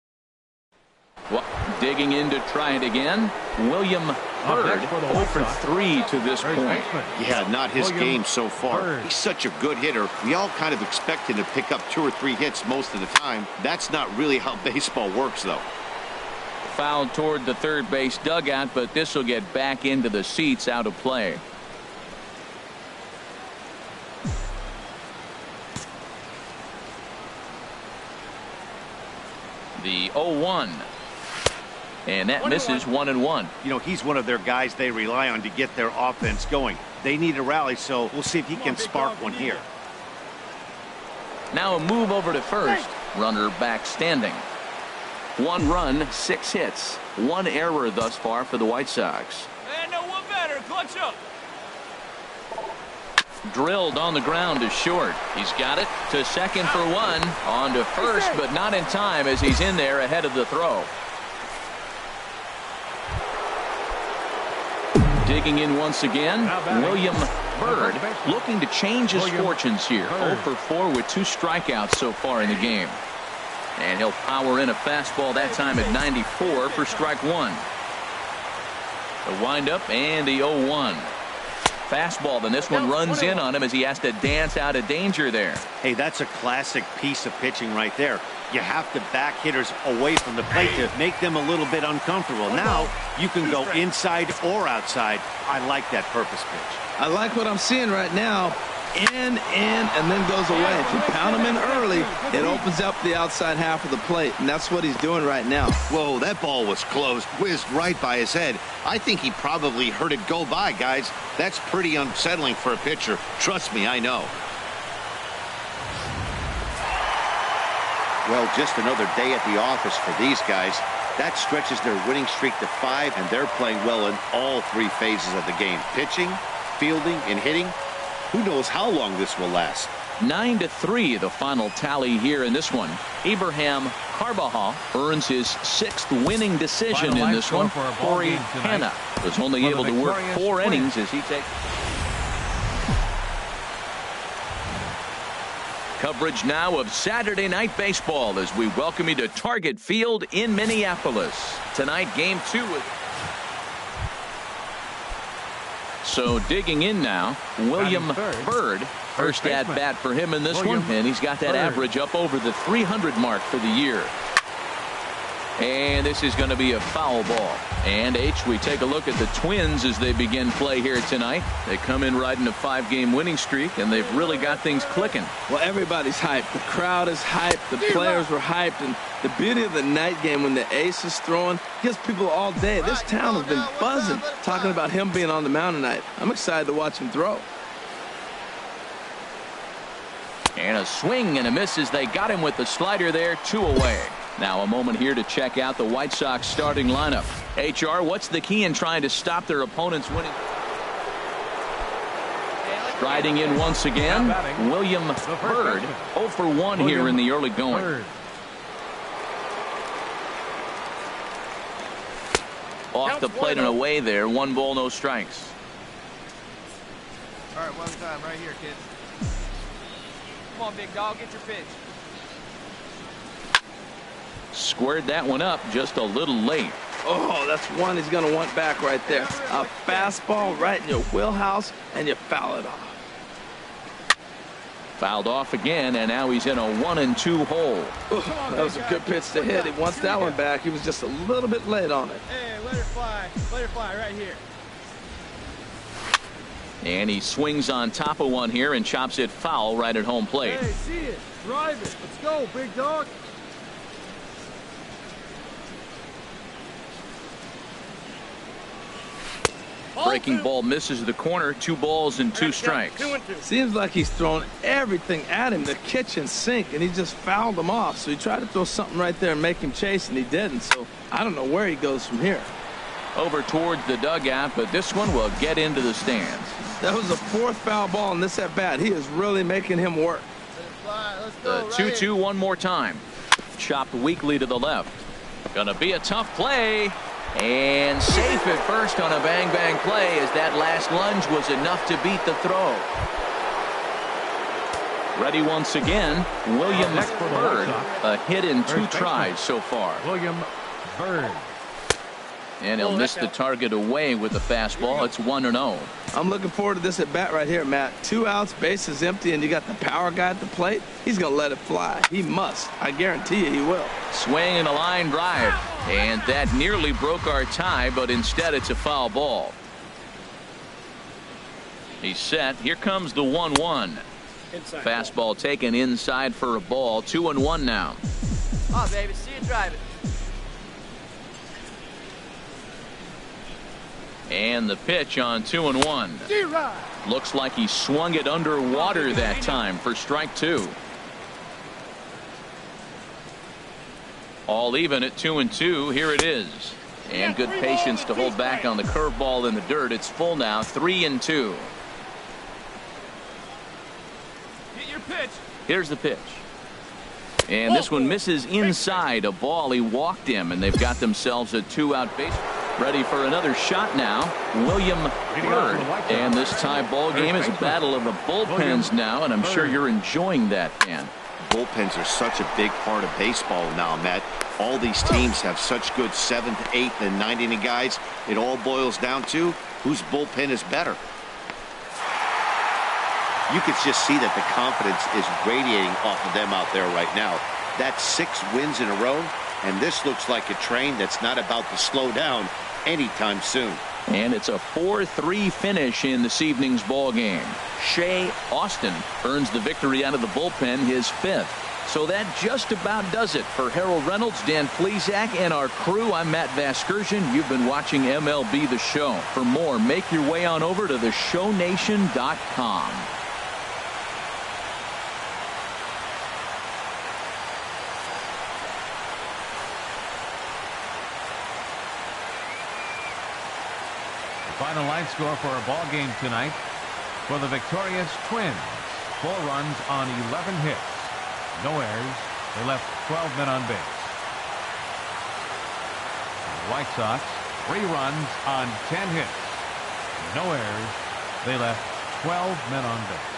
Well, digging in to try it again. William Byrd, 0 for 3 to this point. Yeah, not his game so far. He's such a good hitter. We all kind of expect him to pick up 2 or 3 hits most of the time. That's not really how baseball works, though. Foul toward the third base dugout, but this will get back into the seats, out of play. The 0-1. And that misses 1-1. You know, he's one of their guys they rely on to get their offense going. They need a rally, so we'll see if he can spark one here. Now a move over to first. Runner back standing. 1 run, 6 hits. 1 error thus far for the White Sox. And no one better. Clutch up. Drilled on the ground to short. He's got it to second for 1. On to first, but not in time as he's in there ahead of the throw. Digging in once again, William Byrd looking to change his fortunes here. 0 for 4 with 2 strikeouts so far in the game. And he'll power in a fastball that time at 94 for strike 1. The windup and the 0-1. Fastball, then this one runs in on him as he has to dance out of danger there. Hey, that's a classic piece of pitching right there. You have to back hitters away from the plate to make them a little bit uncomfortable. Now you can go inside or outside. I like that purpose pitch. I like what I'm seeing right now. In, and then goes away. If you pound him in early, it opens up the outside half of the plate, and that's what he's doing right now. Whoa, that ball was close, whizzed right by his head. I think he probably heard it go by, guys. That's pretty unsettling for a pitcher. Trust me, I know. Well, just another day at the office for these guys. That stretches their winning streak to 5, and they're playing well in all 3 phases of the game. Pitching, fielding, and hitting. Who knows how long this will last. 9-3 the final tally here in this one. Abraham Carbajal earns his 6th winning decision in this one. Corey Hanna was only able to work 4 innings as he takes coverage now of Saturday Night Baseball as we welcome you to Target Field in Minneapolis. Tonight, Game 2. So digging in now, William Byrd. First at bat for him in this one, and he's got that average up over the 300 mark for the year. And this is going to be a foul ball. And we take a look at the Twins as they begin play here tonight. They come in riding a 5-game winning streak, and they've really got things clicking. Well, everybody's hyped. The crowd is hyped. The players were hyped. And the beauty of the night game when the ace is throwing gives people all day. This town has been buzzing talking about him being on the mound tonight. I'm excited to watch him throw. And a swing and a miss as they got him with the slider there, 2 away. Now a moment here to check out the White Sox starting lineup. HR, what's the key in trying to stop their opponents winning? Striding in once again, William Byrd, 0 for 1 here in the early going. Off the plate and away there, 1 ball, no strikes. All right, one time right here, kids. Come on, big dog, get your pitch. Squared that one up just a little late. Oh, that's one he's going to want back right there. A fastball right in your wheelhouse, and you foul it off. Fouled off again, and now he's in a 1-2 hole. That was a good pitch to hit. He wants that one back. He was just a little bit late on it. Hey, let her fly. Let her fly right here. And he swings on top of one here and chops it foul right at home plate. Hey, see it. Drive it. Let's go, big dog. Breaking ball misses the corner. 2 balls and 2 strikes. Seems like he's thrown everything at him, the kitchen sink, and he just fouled him off. So he tried to throw something right there and make him chase, and he didn't. So I don't know where he goes from here. Over towards the dugout, but this one will get into the stands. That was the 4th foul ball in this at bat. He is really making him work. The 2-2 one more time. Chopped weakly to the left. Gonna be a tough play. And safe at first on a bang-bang play as that last lunge was enough to beat the throw. Ready once again, William Byrd. A hit in 2 tries so far. William Byrd. And he'll miss the target away with the fastball. It's 1-0. I'm looking forward to this at bat right here, Matt. 2 outs, bases empty, and you got the power guy at the plate. He's going to let it fly. He must. I guarantee you he will. Swing and a line drive. And that nearly broke our tie, but instead it's a foul ball. He's set. Here comes the 1-1. Fastball taken inside for a ball. 2-1 now. Oh, baby, see you drive it. And the pitch on 2-1. Looks like he swung it underwater that time for strike 2. All even at 2-2. Here it is. And good patience to hold back on the curveball in the dirt. It's full now. 3-2. Get your pitch. Here's the pitch. And this one misses inside a ball. He walked him, and they've got themselves a 2-out base. Ready for another shot now, William Byrd. And this tie ball game is a battle of the bullpens now, and I'm sure you're enjoying that, Dan. Bullpens are such a big part of baseball now, Matt. All these teams have such good 7th, 8th, and 9th inning guys. It all boils down to whose bullpen is better. You could just see that the confidence is radiating off of them out there right now. That's 6 wins in a row, and this looks like a train that's not about to slow down anytime soon. And it's a 4-3 finish in this evening's ball game. Shea Austin earns the victory out of the bullpen, his 5th. So that just about does it for Harold Reynolds, Dan Plesac, and our crew. I'm Matt Vasgersian. You've been watching MLB The Show. For more, make your way on over to theshownation.com. Final line score for our ball game tonight. For the victorious Twins, 4 runs on 11 hits. No errors. They left 12 men on base. The White Sox, 3 runs on 10 hits. No errors. They left 12 men on base.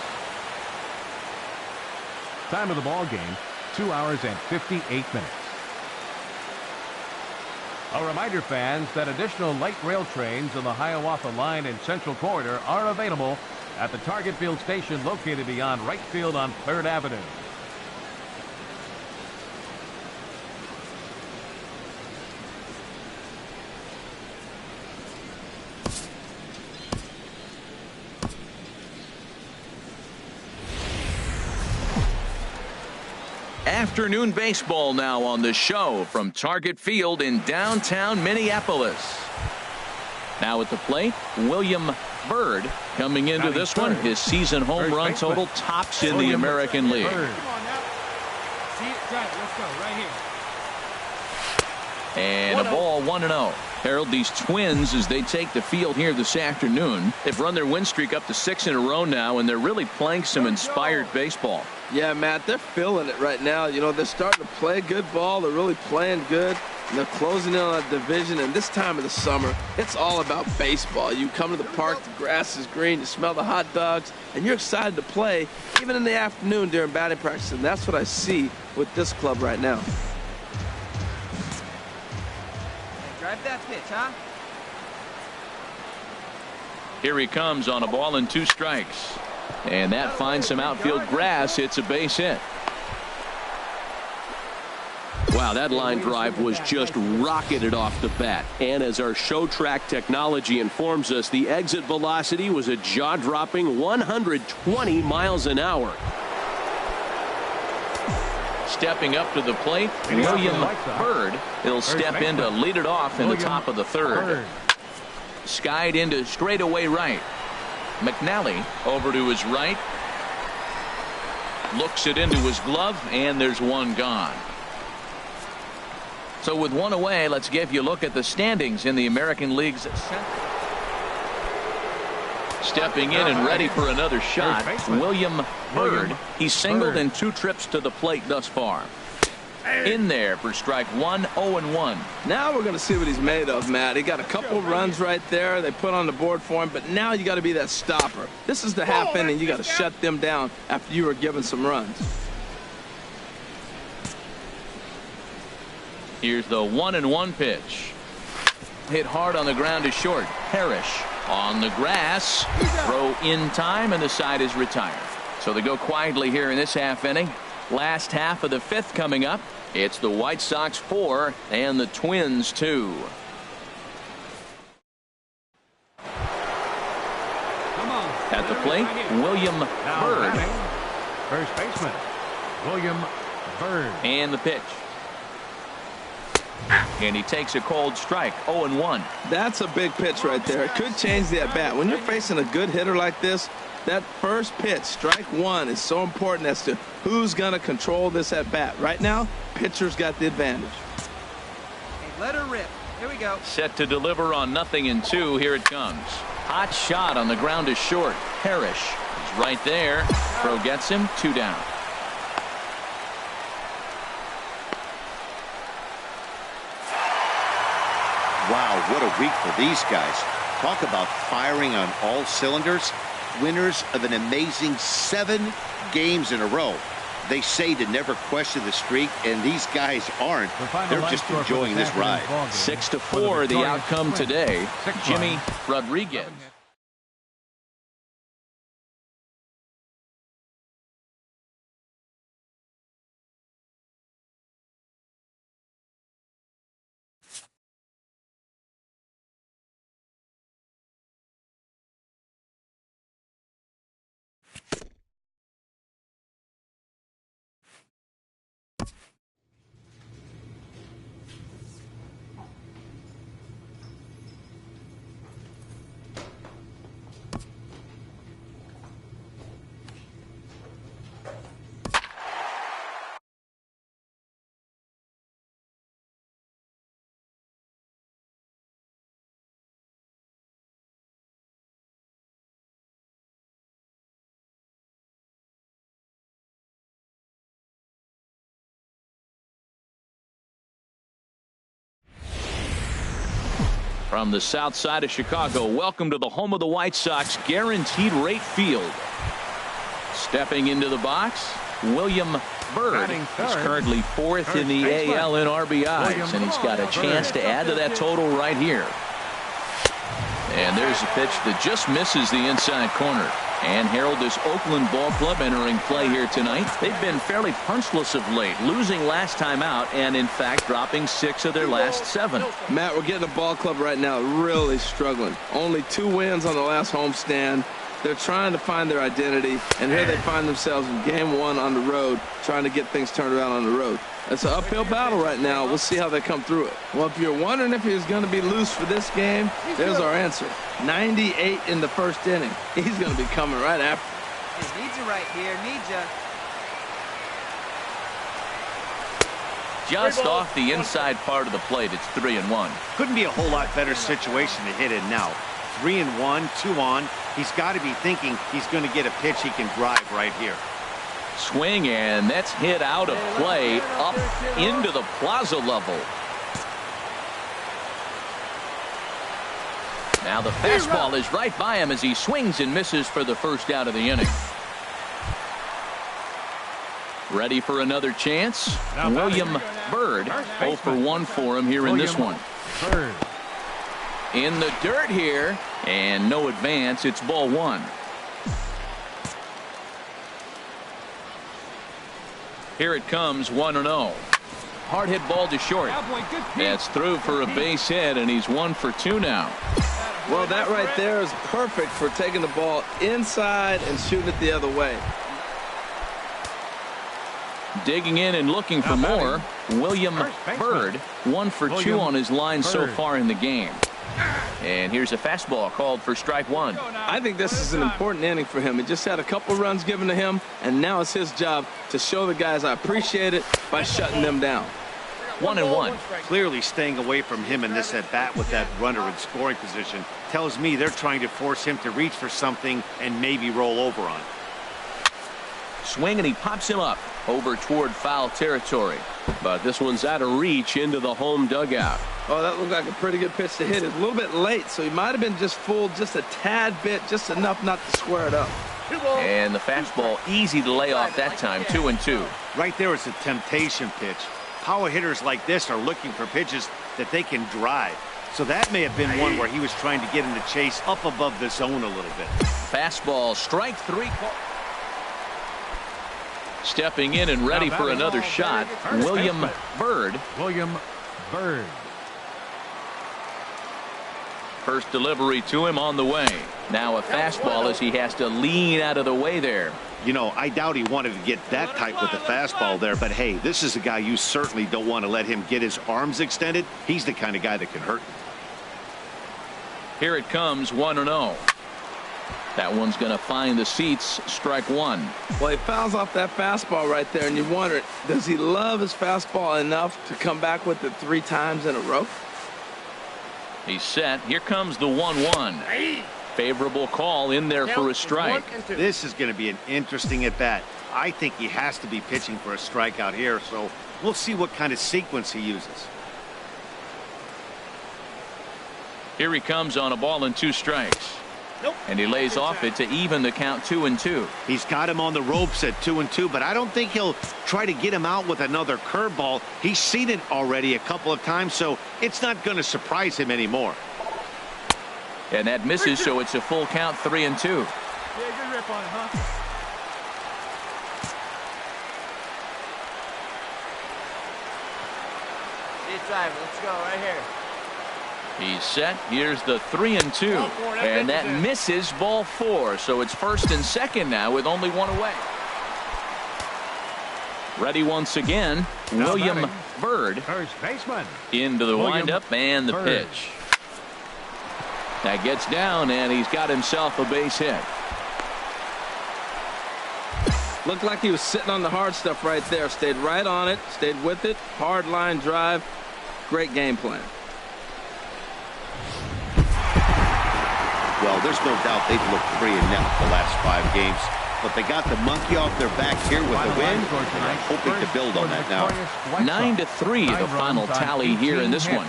Time of the ball game, 2 hours and 58 minutes. A reminder, fans, that additional light rail trains on the Hiawatha Line and Central Corridor are available at the Target Field station located beyond right field on 3rd Avenue. Afternoon baseball now on the show from Target Field in downtown Minneapolis. Now at the plate, William Byrd coming into this one. His season home run total tops in the American League. Come on now. See it, drive. Let's go right here. And a ball, 1-0. Harold, these Twins, as they take the field here this afternoon, they've run their win streak up to 6 in a row now, and they're really playing some inspired baseball. Yeah, Matt, they're feeling it right now. You know, they're starting to play good ball. They're really playing good. And they're closing in on a division. And this time of the summer, it's all about baseball. You come to the park, the grass is green, you smell the hot dogs, and you're excited to play, even in the afternoon during batting practice. And that's what I see with this club right now. Drive that pitch, huh? Here he comes on a ball and 2 strikes. And that finds some outfield grass. It's a base hit. Wow, that line drive was just rocketed off the bat. And as our show track technology informs us, the exit velocity was a jaw-dropping 120 miles an hour. Stepping up to the plate, William Byrd. He'll step in to lead it off in the top of the 3rd. Skied into straightaway right. McNally over to his right. Looks it into his glove, and there's one gone. So with 1 away, let's give you a look at the standings in the American League's center. Stepping in and ready for another shot, William Byrd. He's singled in 2 trips to the plate thus far. In there for strike 1, 0-1. Now we're going to see what he's made of, Matt. He got a couple runs right there they put on the board for him, but now you got to be that stopper. This is the half inning. You got to shut them down after you were given some runs. Here's the 1-1 pitch. Hit hard on the ground to short. Parrish on the grass. Throw in time, and the side is retired. So they go quietly here in this half inning. Last half of the 5th coming up. It's the White Sox 4 and the Twins 2. At the plate, William Byrd. First baseman, William Byrd. And the pitch. And he takes a cold strike, 0-1. That's a big pitch right there. It could change the at-bat. When you're facing a good hitter like this, that first pitch, strike 1, is so important as to who's going to control this at-bat. Right now, pitcher's got the advantage. Hey, let her rip. Here we go. Set to deliver on 0-2. Here it comes. Hot shot on the ground to short. Parrish is right there. Throw gets him, 2 down. Wow, what a week for these guys. Talk about firing on all cylinders. Winners of an amazing 7 games in a row. They say to never question the streak, and these guys aren't. They're just enjoying this ride. 6-4 the outcome today. Jimmy Rodriguez. From the south side of Chicago, welcome to the home of the White Sox, Guaranteed Rate Field. Stepping into the box, William Byrd is currently 4th in the AL in RBIs, and he's got a chance to add to that total right here. And there's a pitch that just misses the inside corner. And Harold, this Oakland ball club entering play here tonight. They've been fairly punchless of late, losing last time out and, in fact, dropping 6 of their last 7. Matt, we're getting a ball club right now really struggling. Only 2 wins on the last homestand. They're trying to find their identity, and here they find themselves in game 1 on the road, trying to get things turned around on the road. It's an uphill battle right now. We'll see how they come through it. Well, if you're wondering if he's going to be loose for this game, there's our answer. 98 in the first inning. He's going to be coming right after. He needs you right here. Needs you. Just off the inside part of the plate, it's 3-1. Couldn't be a whole lot better situation to hit in now. 3-1, 2 on. He's got to be thinking he's going to get a pitch he can drive right here. Swing, and that's hit out of play up into the plaza level. Now the fastball is right by him as he swings and misses for the first out of the inning. Ready for another chance? William Byrd, 0 for 1 for him here in this one. In the dirt here, and no advance. It's ball 1. Here it comes, 1-0. Hard hit ball to short. That's through for a base hit, and he's 1 for 2 now. Well, that right there is perfect for taking the ball inside and shooting it the other way. Digging in and looking for more, William Byrd, 1 for 2 on his line so far in the game. And here's a fastball called for strike 1. I think this is an important inning for him. He just had a couple runs given to him, and now it's his job to show the guys I appreciate it by shutting them down. 1-1. Clearly staying away from him in this at-bat with that runner in scoring position tells me they're trying to force him to reach for something and maybe roll over on it. Swing, and he pops him up over toward foul territory. But this one's out of reach into the home dugout. Oh, that looked like a pretty good pitch to hit. It's a little bit late, so he might have been just fooled just a tad bit, just enough not to square it up. And the fastball easy to lay off that time, 2-2. Right there is a temptation pitch. Power hitters like this are looking for pitches that they can drive. So that may have been one where he was trying to get in the chase up above the zone a little bit. Fastball, strike 3. Stepping in and ready for another shot, William Byrd. First delivery to him on the way. Now a fastball as he has to lean out of the way there. You know, I doubt he wanted to get that tight with the fastball there, but hey, this is a guy you certainly don't want to let him get his arms extended. He's the kind of guy that can hurt you. Here it comes, 1-0. That one's going to find the seats, strike 1. Well, he fouls off that fastball right there, and you wonder, does he love his fastball enough to come back with it 3 times in a row? He's set. Here comes the 1-1. Favorable call in there for a strike. This is going to be an interesting at-bat. I think he has to be pitching for a strikeout here, so we'll see what kind of sequence he uses. Here he comes on a ball and 2 strikes. And he lays off it to even the count, 2-2. He's got him on the ropes at 2-2, but I don't think he'll try to get him out with another curveball. He's seen it already a couple of times, so it's not going to surprise him anymore. And that misses, so it's a full count, 3-2. Yeah, good rip on it, huh? It's Ivan. Let's go right here. He's set. Here's the 3-2. And that misses, ball 4. So it's first and second now with only 1 away. Ready once again, William Byrd. First baseman. Into the windup and the pitch. That gets down, and he's got himself a base hit. Looked like he was sitting on the hard stuff right there. Stayed right on it, stayed with it. Hard line drive. Great game plan. Well, there's no doubt they've looked pretty inept the last 5 games, but they got the monkey off their back here with the win, and I'm hoping to build on that now. 9-3 the final tally here in this one.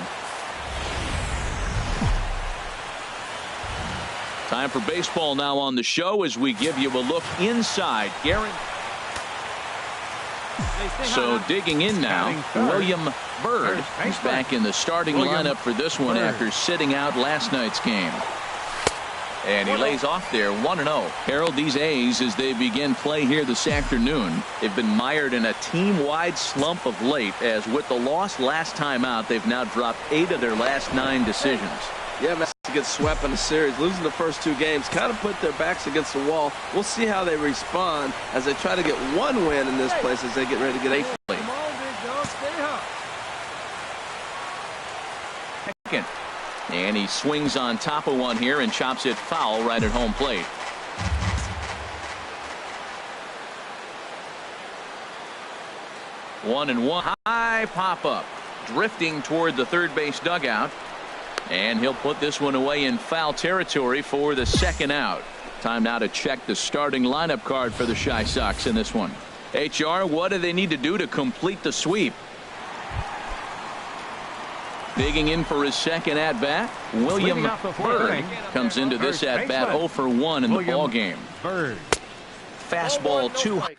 Time for baseball now on the show as we give you a look inside. So digging in now, William Byrd is back in the starting lineup for this one after sitting out last night's game. And he lays off there, 1-0. Harold, these A's, as they begin play here this afternoon, they've been mired in a team-wide slump of late, as with the loss last time out, they've now dropped 8 of their last 9 decisions. Yeah, man, to get swept in the series. Losing the first 2 games kind of put their backs against the wall. We'll see how they respond as they try to get 1 win in this place as they get ready to get 8. Come on, big dog. Stay up. Second. And he swings on top of one here and chops it foul right at home plate. One and one. High pop up. Drifting toward the third base dugout. And he'll put this one away in foul territory for the second out. Time now to check the starting lineup card for the Chi Sox in this one. HR, what do they need to do to complete the sweep? Digging in for his second at-bat, William Byrd comes into this at-bat 0 for 1 in the ball game. Fastball too high.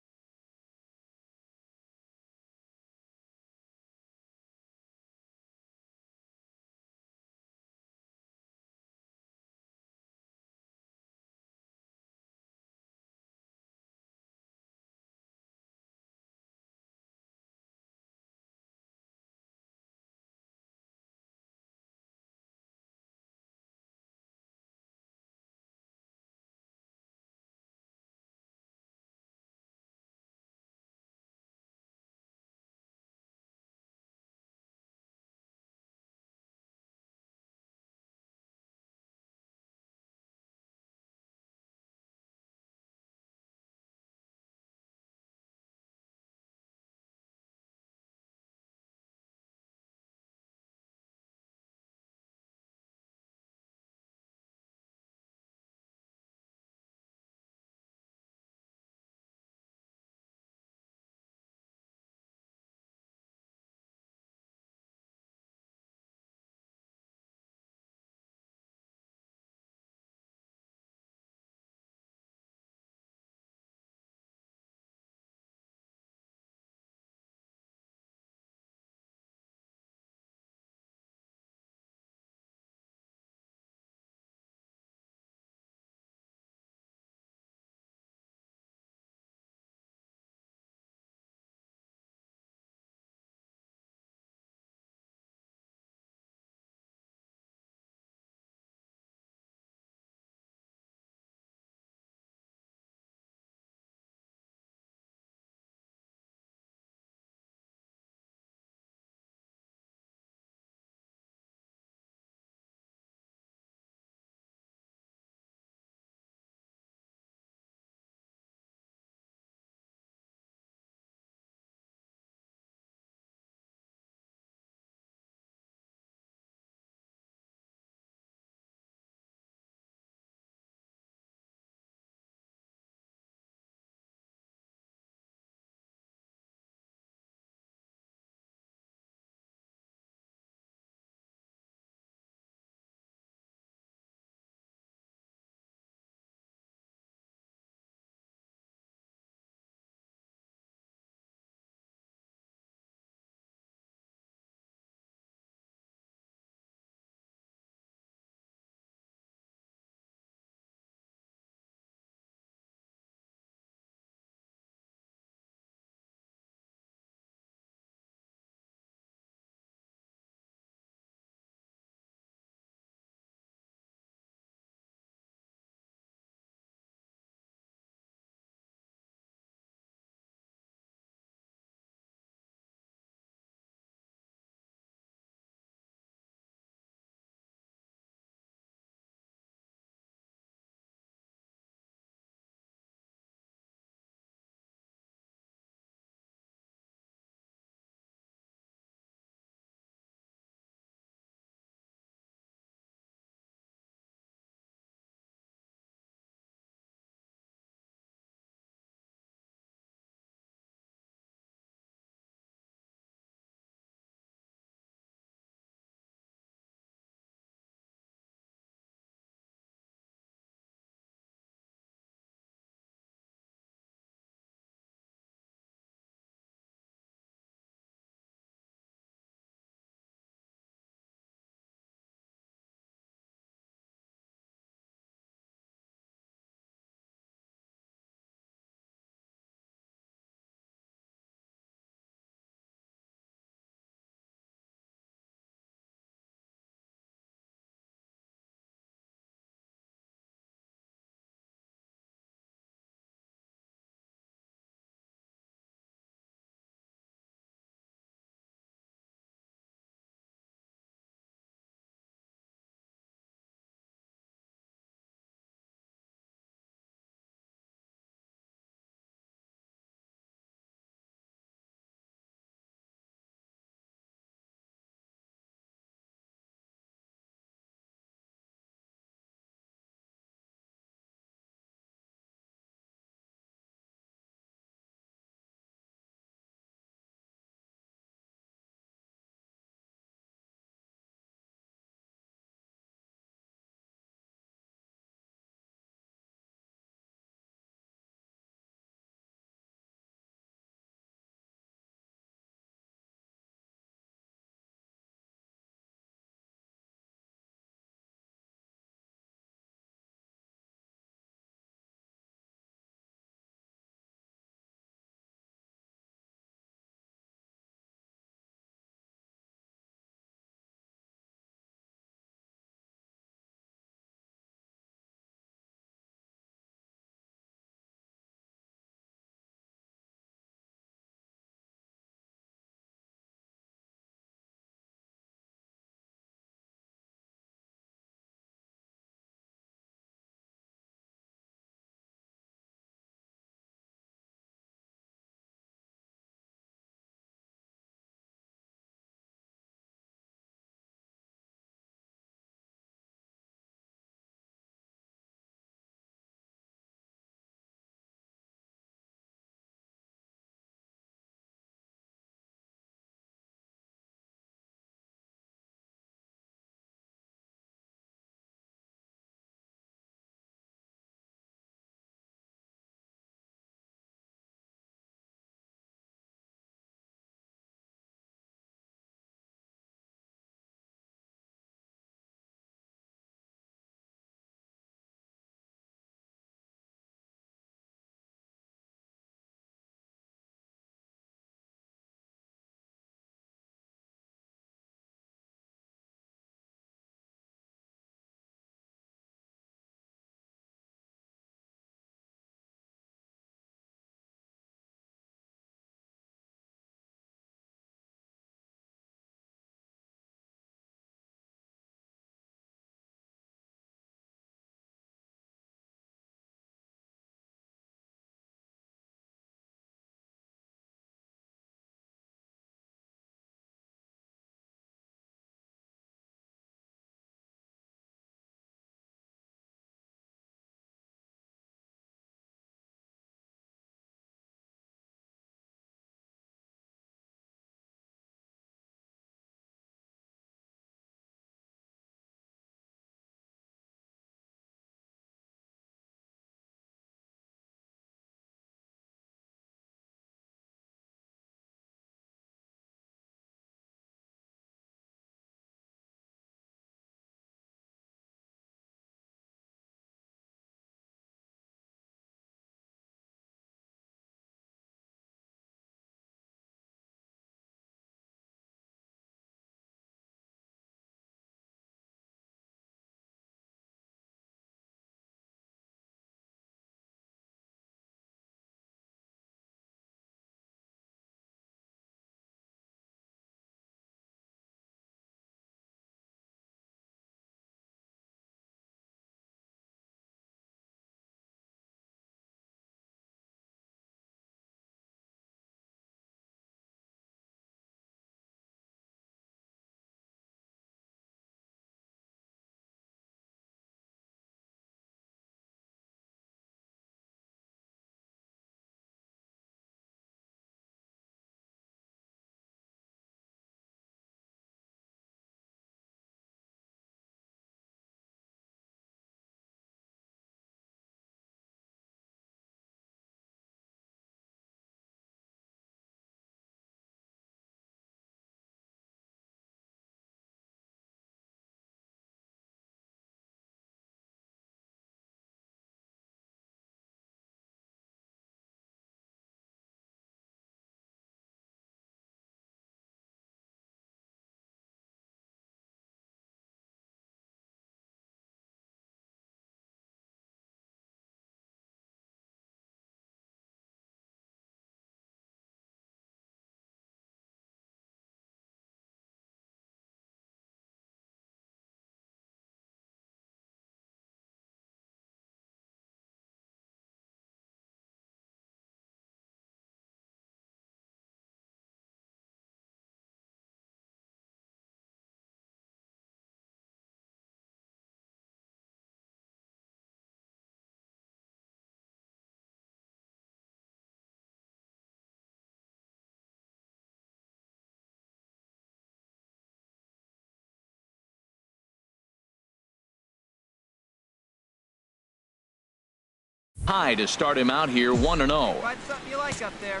high to start him out here, 1-0. Find something you like up there.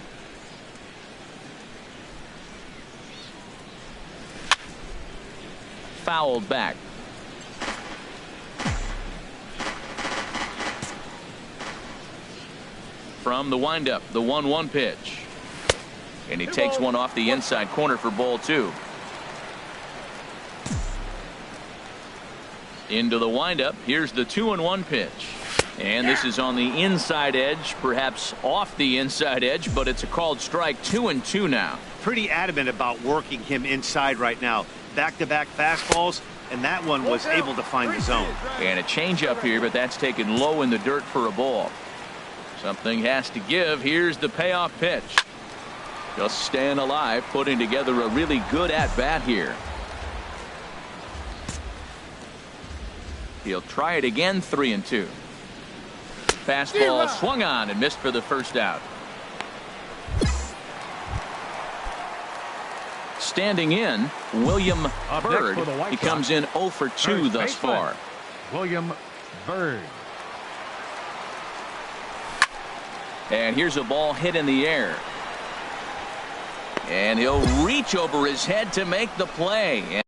Fouled back. From the windup, the 1-1 pitch. And he takes one off the inside corner for ball 2. Into the windup. Here's the 2-1 pitch. And this is on the inside edge, perhaps off the inside edge, but it's a called strike. 2-2 now. Pretty adamant about working him inside right now. Back-to-back fastballs, and that one was able to find the zone. And a changeup here, but that's taken low in the dirt for a ball. Something has to give. Here's the payoff pitch. Just staying alive, putting together a really good at-bat here. He'll try it again, 3-2. Fastball swung on and missed for the first out. Standing in, William Byrd. He comes in 0 for 2 thus far. William Byrd. And here's a ball hit in the air. And he'll reach over his head to make the play.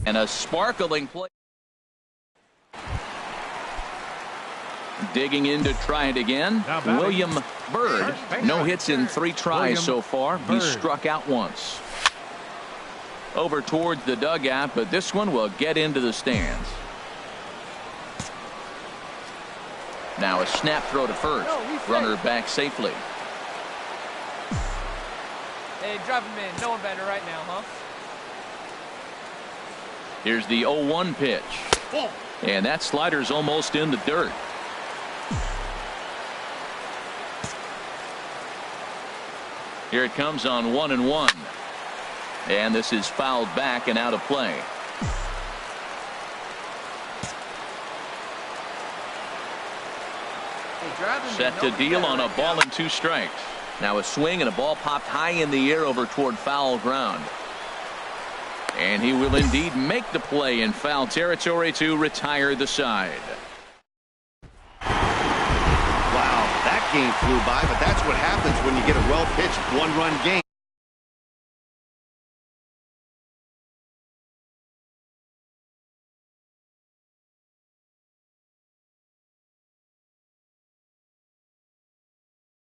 And a sparkling play. Digging in to try it again. William Byrd. No hits in 3 tries so far. He's struck out once. Over towards the dugout, but this one will get into the stands. Now a snap throw to first. Runner back safely. Hey, drop him in. Knowing better right now, huh? Here's the 0-1 pitch. And that slider's almost in the dirt. Here it comes on 1-1. And this is fouled back and out of play. Set to deal on a ball and 2 strikes. Now a swing and a ball popped high in the air over toward foul ground. And he will indeed make the play in foul territory to retire the side. Wow, that game flew by, but that's what happens when you get a well-pitched 1-run game.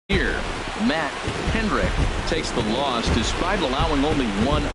Here, Matt Hendrick takes the loss despite allowing only 1